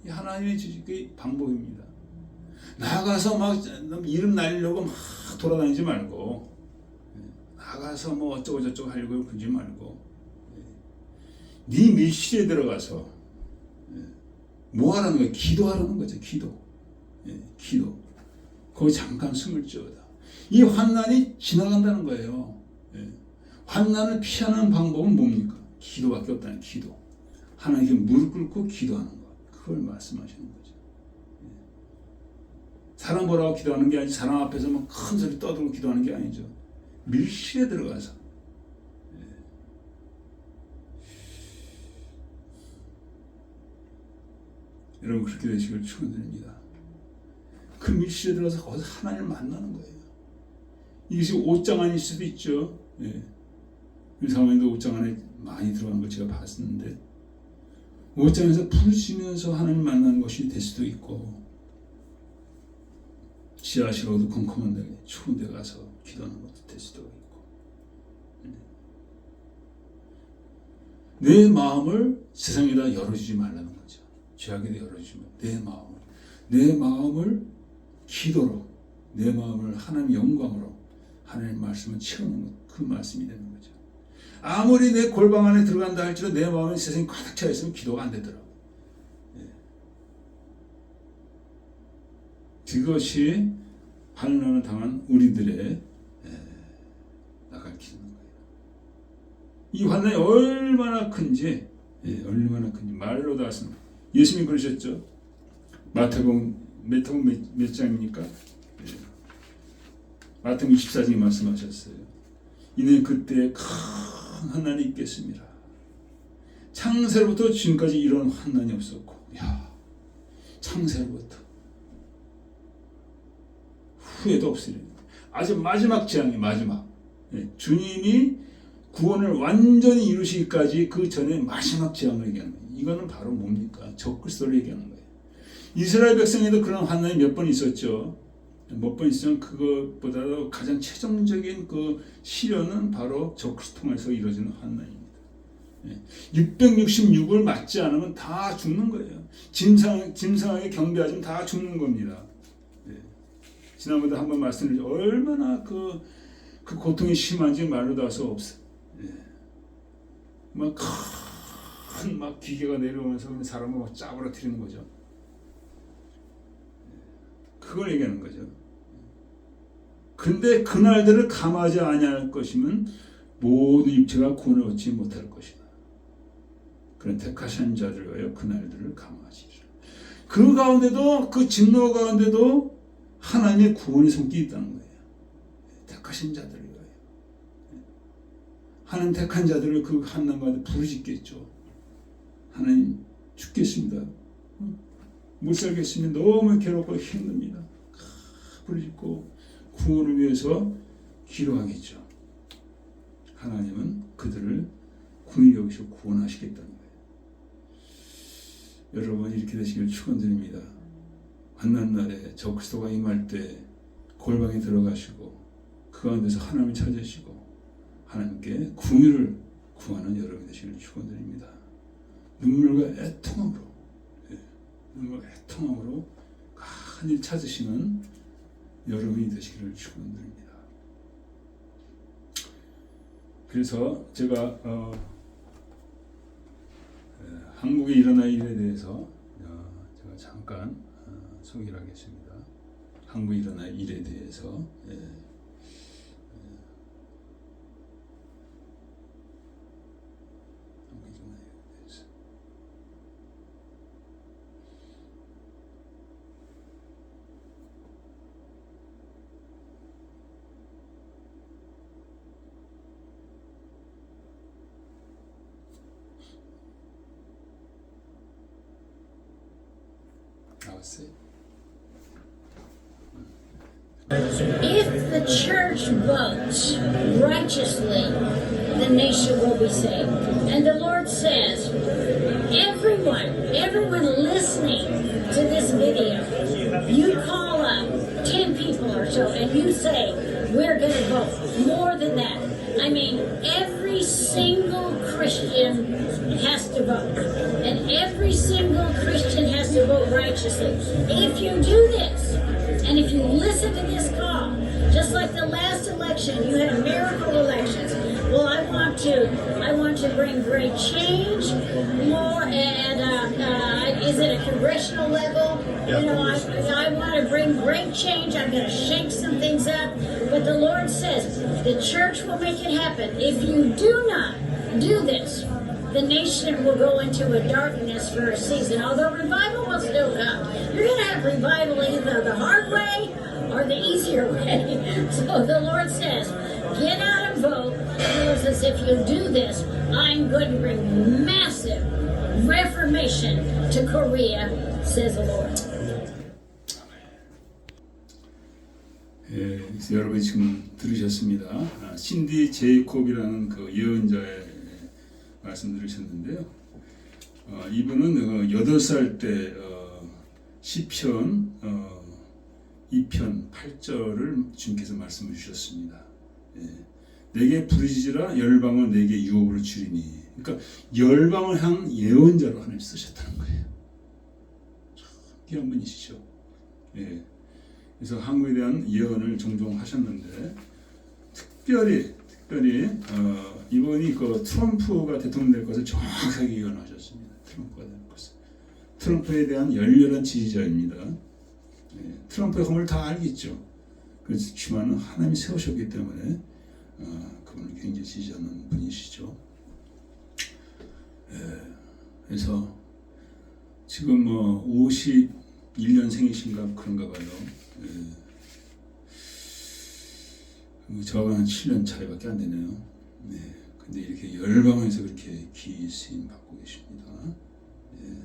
이 하나님의 지식의 방법입니다. 나가서 막 이름 날리려고 막 돌아다니지 말고 나가서 뭐 어쩌고 저쩌고 하려고 그러지 말고 네 밀실에 들어가서 뭐 하라는 거예요? 기도하라는 거죠. 기도. 거기 잠깐 숨을 쉬어다. 이 환난이 지나간다는 거예요. 환난을 피하는 방법은 뭡니까? 기도밖에 없다는 기도. 하나님께 무릎 꿇고 기도하는 것. 그걸 말씀하시는 거죠. 사람 보라고 기도하는 게 아니지 사람 앞에서 막 큰 소리 떠들고 기도하는 게 아니죠. 밀실에 들어가서 여러분 그렇게 되시길 축원드립니다. 그 밀실에 들어가서 거기서 하나님을 만나는 거예요. 이것이 옷장 안일 수도 있죠. 예. 이 상황에도 옷장 안에 많이 들어간 걸 제가 봤었는데 옷장에서 부르시면서 하나님 만나는 것이 될 수도 있고 지하실 어두컴컴한 데 추운 데 가서 기도하는 것도 될 수도 있고 내 마음을 세상에다 열어주지 말라는 거죠. 죄악에도 열어주지 말고 내 마음을 기도로 내 마음을 하나님의 영광으로 하나님의 말씀을 채우는 것, 그 말씀이 되는 거죠. 아무리 내 골방 안에 들어간다 할지라도 내 마음에 세상이 가득 차 있으면 기도가 안 되더라고요. 예. 그것이 환난을 당한 우리들의 나갈 길인 거예요. 이 환난이 얼마나 큰지 말로 다 씁니다. 예수님이 그러셨죠. 마태복음 몇 장입니까? 마태복음 24장에 말씀하셨어요. 이는 그때 큰 환난이 있겠습니다. 창세로부터 지금까지 이런 환난이 없었고, 창세로부터 후에도 없으리라. 아주 마지막 재앙이 마지막. 주님이 구원을 완전히 이루시기까지 그 전에 마지막 재앙을 얘기하는 거예요. 이거는 바로 뭡니까? 적그리스도를 얘기하는 거예요. 이스라엘 백성에도 그런 환난이 몇 번 있었죠. 몇 번 있으면 그것보다도 가장 최종적인 그 시련은 바로 적그리스도 통해서 이루어지는 환난입니다. 666을 맞지 않으면 다 죽는 거예요. 짐승에게 경배하지면 다 죽는 겁니다. 지난번에 한번 말씀드렸죠. 얼마나 그 고통이 심한지 말로 다 수 없어요. 막 기계가 내려오면서 그냥 사람을 막 짜부러뜨리는 거죠. 그걸 얘기하는 거죠. 근데 그날들을 감하지 아니할 것이면 모든 입체가 구원을 얻지 못할 것이다. 그런 택하신 자들 위하여 그날들을 감하시리라. 그 가운데도 그 진노 가운데도 하나님의 구원의 손길이 있다는 거예요. 택하신 자들을 위하여. 하나님 택한 자들을 그 환난 가운데 부르짖겠죠. 하나님 죽겠습니다. 못 살겠으면 너무 괴롭고 힘듭니다. 부르짖고 구원을 위해서 기도하겠죠. 하나님은 그들을 긍휼히 여기시고 구원하시겠다는 거예요. 여러분 이렇게 되시길 축원드립니다. 환난 날에 적그리스도가 임할 때 골방에 들어가시고 그 가운데서 하나님을 찾으시고 하나님께 긍휼을 구하는 여러분이 되시길 축원드립니다. 눈물과 애통함으로 간절히 찾으시는 여러분이 되시기를 축원드립니다. 그래서 제가 한국에 일어난 일에 대해서 제가 잠깐 소개를 하겠습니다. 한국에 일어난 일에 대해서 나왔어요. If the church votes righteously, the nation will be saved. And the Lord says, everyone listening to this video, you call up 10 people or so and you say, we're going to vote. More than that. I mean, every single Christian has to vote. And every single Christian has to vote righteously. If you do this, and if you listen to this call, just like the last election, you had miracle elections. Well, I want to bring great change, more, and is it a congressional level? You know, I want to bring great change. I'm going to shake some things up. But the Lord says the church will make it happen. If you do not do this, the nation will go into a darkness for a season, although revival will still come. You're going to have revival either the hard way or the easier way. So the Lord says, get out and vote. The Lord says, if you do this, I'm going to bring massive reformation transformation to Korea, says the Lord. 예, 그래서 여러분이 지금 들으셨습니다. 신디 제이콥이라는 그 예언자의 말씀 들으셨는데요. 이분은 8살 때 시편 2편 8절을 주님께서 말씀을 주셨습니다. 예, 내게 부르짖으라 열방을 내게 유업으로 주리니. 그러니까 열방을 향한 예언자로 하나님 쓰셨다는 거예요. 참 귀한 분이시죠. 예. 그래서 한국에 대한 예언을 종종 하셨는데 특별히 이번이 그 트럼프가 대통령 될 것을 정확하게 예언하셨습니다. 트럼프가 될 것을. 트럼프에 대한 열렬한 지지자입니다. 예, 트럼프의 허물을 다 알겠죠. 그렇지만 하나님이 세우셨기 때문에 그분을 굉장히 지지하는 분이시죠. 예, 그래서 지금 51년생이신가 그런가 봐요. 예. 저하고 한 7년 차이밖에 안 되네요. 네. 근데 이렇게 열방에서 그렇게 귀 쓰임 받고 계십니다. 예.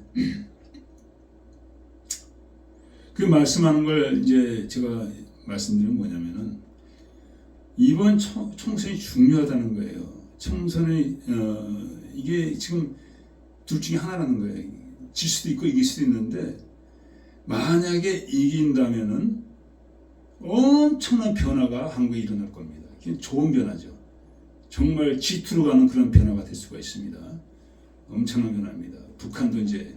그 말씀하는 걸 이제 제가 말씀드리는 뭐냐면은 이번 총선이 중요하다는 거예요. 총선이 이게 지금 둘 중에 하나라는 거예요. 질 수도 있고 이길 수도 있는데 만약에 이긴다면은 엄청난 변화가 한국에 일어날 겁니다. 이게 좋은 변화죠. 정말 G2로 가는 그런 변화가 될 수가 있습니다. 엄청난 변화입니다. 북한도 이제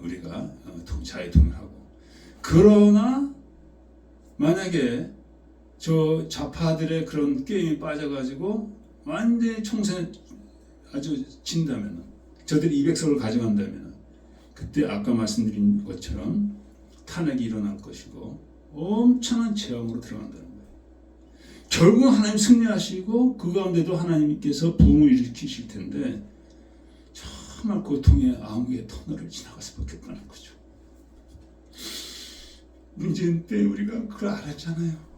우리가 자유 통일하고. 그러나 만약에 저 좌파들의 그런 게임에 빠져가지고 완전히 총선에 아주 진다면, 저들이 200석을 가져간다면, 그때 아까 말씀드린 것처럼 탄핵이 일어날 것이고 엄청난 재앙으로 들어간다는 거예요. 결국 하나님 승리하시고 그 가운데도 하나님께서 부흥을 일으키실 텐데 정말 고통의 암흑의 터널을 지나갈 수밖에 없다는 거죠. 문재인 때 우리가 그걸 알았잖아요.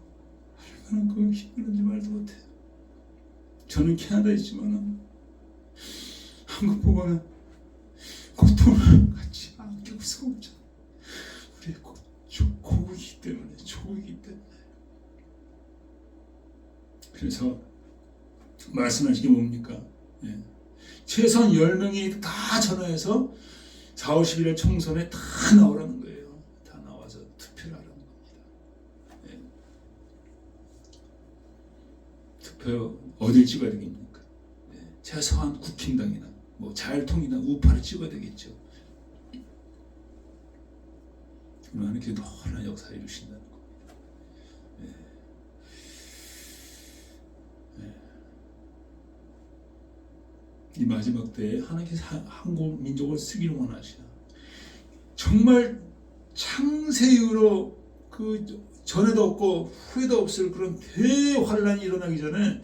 얼마나 그 힘들었는지 말도 못해요. 저는 캐나다에 있지만 한국 보고는 고통을 같이 안길 수가 없잖아요. 우리의 고국이기 때문에, 조국이기 때문에. 그래서 말씀하신 게 뭡니까? 예. 최소한 10명이 다 전화해서 4월 11일 총선에 다 나오라는 거예요. 다 나와서 투표를 하라는 겁니다. 예. 투표 어딜 찍어야 되겠습니까? 예. 최소한 국힘당이나 자유통이나 우파를 찍어야 되겠죠. 하나님 이렇게 놀라운 역사를 이루신다는 겁니다. 예. 예. 이 마지막 때에 하나님께서 한국 민족을 쓰기를 원하시나. 정말 창세 이후로 그 전에도 없고 후에도 없을 그런 대환란이 일어나기 전에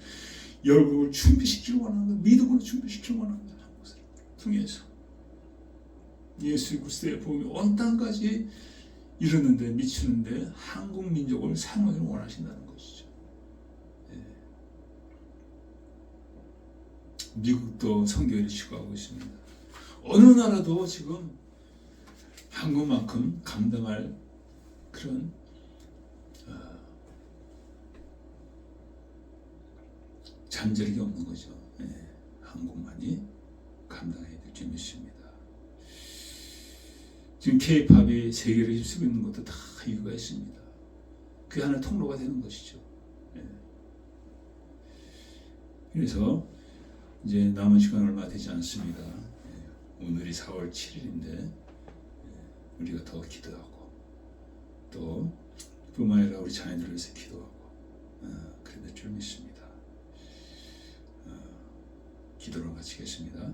열국을 준비시키길 원하는 거예요. 믿음으로 준비시키길 원하는 거예요. 한국을 통해서 예수 그리스도의 복음이 온 땅까지 이루는데 미치는데 한국 민족을 사용하기를 원하신다는 것이죠. 예. 미국도 선교회를 추구하고 있습니다. 어느 나라도 지금 한국만큼 감당할 그런 잠재력이 없는 거죠. 예. 한국만이 감당해야 될 점이 있습니다. 지금 K-팝이 세계를 휩쓰고 있는 것도 다 이유가 있습니다. 그게 하나의 통로가 되는 것이죠. 예. 그래서 이제 남은 시간 얼마 되지 않습니다. 예. 오늘이 4월 7일인데 예. 우리가 더 기도하고 또 뿐만 아니라 우리 자녀들을 위해서 기도하고 그래야 될 줄 믿습니다. 기도를 마치겠습니다.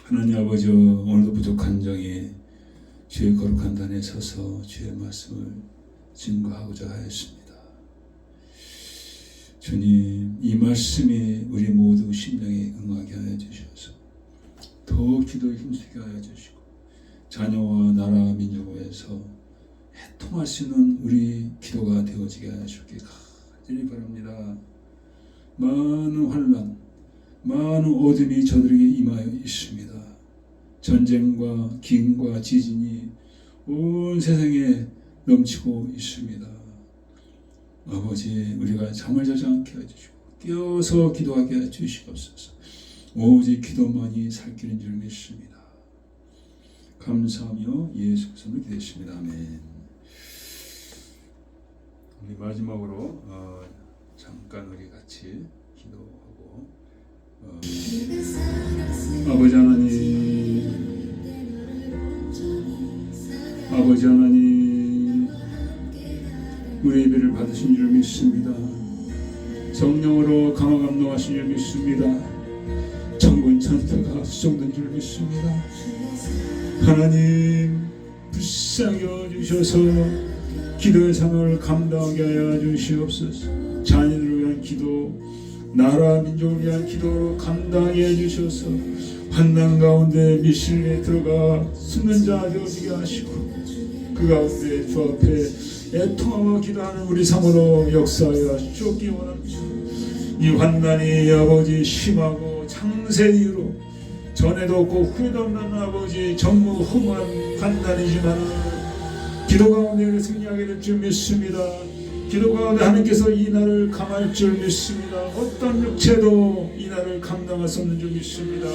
하나님 아버지, 오늘도 부족한 정에 주의 거룩한 단에 서서 주의 말씀을 증거하고자 하였습니다. 주님, 이 말씀이 우리 모두 심령에 응하게 하여 주셔서 더 기도에 힘쓰게 하여 주시고 자녀와 나라 민족을 위해서 해통할 수 있는 우리 기도가 되어지게 하여 주시기 간절히 바랍니다. 많은 환난, 많은 어둠이 저들에게 임하여 있습니다. 전쟁과 기근과 지진이 온 세상에 넘치고 있습니다. 아버지, 우리가 잠을 자지 않게 해주시고 깨어서 기도하게 해주시옵소서. 오직 기도만이 살 길인 줄 믿습니다. 감사하며 예수 그리스도를 기도했습니다. 아멘. 우리 마지막으로 잠깐 우리 같이 기도하고 아버지 하나님, 우리 예배를 받으신 줄 믿습니다. 성령으로 강화 감동하신 줄 믿습니다. 천군 천사가 수종된 줄 믿습니다. 하나님, 불쌍히 여주셔서 기도의 상을 감당하게 하여 주시옵소서. 자녀들을 위한 기도, 나라 민족을 위한 기도로 감당하게 해주셔서 환난 가운데 미실에 들어가 숨는 자 되어지게 하시고 그 가운데 주 앞에 애통하며 기도하는 우리 삶으로 역사하여 주옵기 원합니다. 이 환난이 아버지 심하고 창세 이후로 전에도 없고 후에도 없는 아버지 전무후무한 환난이지만 기도 가운데 승리하게 될 줄 믿습니다. 기도 가운데 하나님께서 이 날을 감할 줄 믿습니다. 어떤 육체도 이 날을 감당할 수 없는 줄 믿습니다.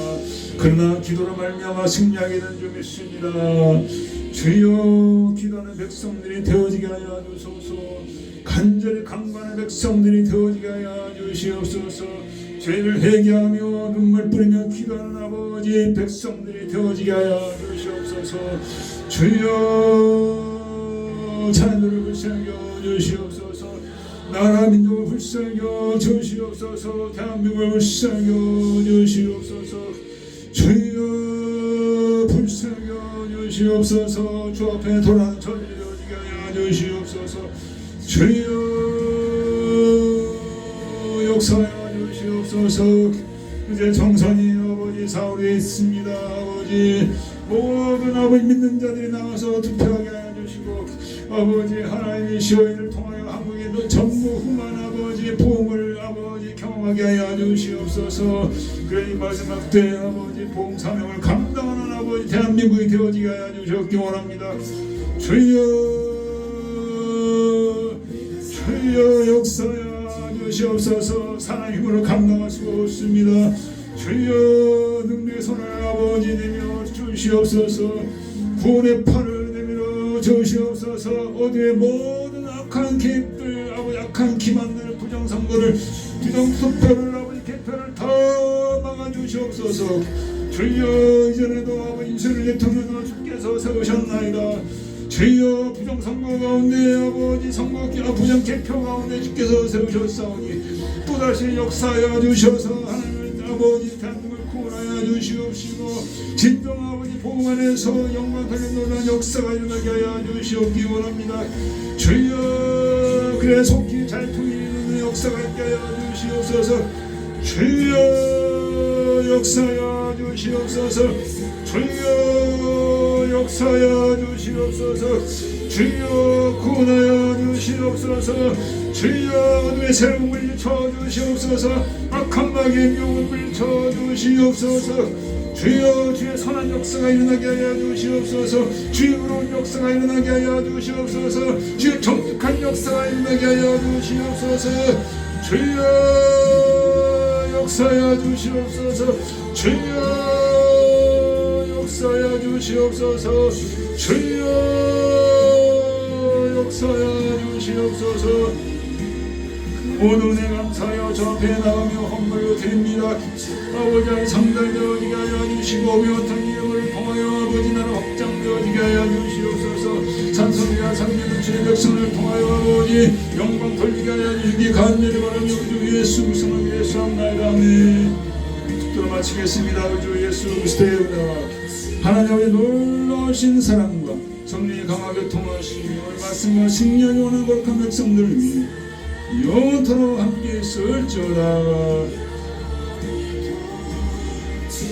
그러나 기도로 말미암아 승리하게 될 줄 믿습니다. 주여, 기도하는 백성들이 되어지게 하여 주소서. 간절히 간구하는 백성들이 되어지게 하여 주시옵소서. 죄를 회개하며 눈물 뿌리며 기도하는 아버지 백성들이 되어지게 하여 주시옵소서. 주여, 자녀들을 불쌍히 여겨 주시옵소서. 나라 민족을 불쌍히 여겨 주시옵소서. 대한민국을 불쌍히 여겨 주시옵소서. 주여, 불쌍히 여겨 주시옵소서. 주 앞에 돌아가는 저들이 되어지게 하여 주시옵소서. 주여, 역사하여 주시옵소서. 이제 정선이 아버지 사울에 있습니다. 아버지, 모든 아버지 믿는 자들이 나와서 투표하게 하여 주시고 아버지 하나님이시여 이를 통하여 한국에도 전무후무한 아버지 복음을 아버지 경험하게 하여 주시옵소서. 그래 이 마지막 때 아버지 복음 사명을 감당하는 아버지 대한민국이 되어지게 하여 주셨기 원합니다. 주여, 주여, 역사하여 주시옵소서. 사나의 힘으로 감당할 수 없습니다. 주여, 능력의 손을 아버지 내밀어 주시옵소서. 구원의 팔을 내밀어 주시옵소서. 어디에 모든 악한 계획들, 아버지 악한 기만들, 부정선거를, 부정투표를, 아버지 개표를 다 막아주시옵소서. 주여, 이전에도 아버지 임시를 대통령으로 주께서 세우셨나이다. 주여, 부정선거 가운데 아버지 선거 부정개표 가운데 주께서 세우셨사오니 또다시 역사하여 주셔서 하나님 아버지 대한민국을 구원하여 주시옵시고 진정 아버지 복음 안에서 영광 달린 놀라운 역사가 일어나게 하여 주시옵기 원합니다. 주여, 그래 속히 잘 통일하는 역사가 있게 하여 주시옵소서. 주여, 역사하여 주시옵소서. 주여, 역사하여 주시옵소서. 주여, 구원하여 주시옵소서. 주여, 어둠의 새로운 물리쳐 주시옵소서. 악한 마귀의 명을 물리쳐 주시옵소서. 주여, 주의 선한 역사가 일어나게 하여 주시옵소서. 주의 의로운 역사가 일어나게 하여 주시옵소서. 주의 정직한 역사가 일어나게 하여 주시옵소서. 주여, 역사하여 주시옵소서. 주여, 역사하여 주시옵소서. 주여, 역사하여 주시옵소서. 모든 은혜 감사하여 저 앞에 나가며 헌물로 드립니다. 아버지 상달되어지게 하여 주시고 어떤 이름을 통하여 아버지 나라 확장되어지게 하여 주시옵소서. 산성이와 상류는 주의 백성을 통하여 아버지 영광 돌리게 하여 주시기 간절히 바라며 주 예수 그리스도를 위해 수합나이다. 아멘. 축도로 마치겠습니다. 주 예수 그리스도의 은혜와 하나님의 놀라우신 사랑과 성령이 강하게 통하시며 말씀과 승리하게 오는 거룩한 백성들을 위해 영원토록 함께 있을지어다.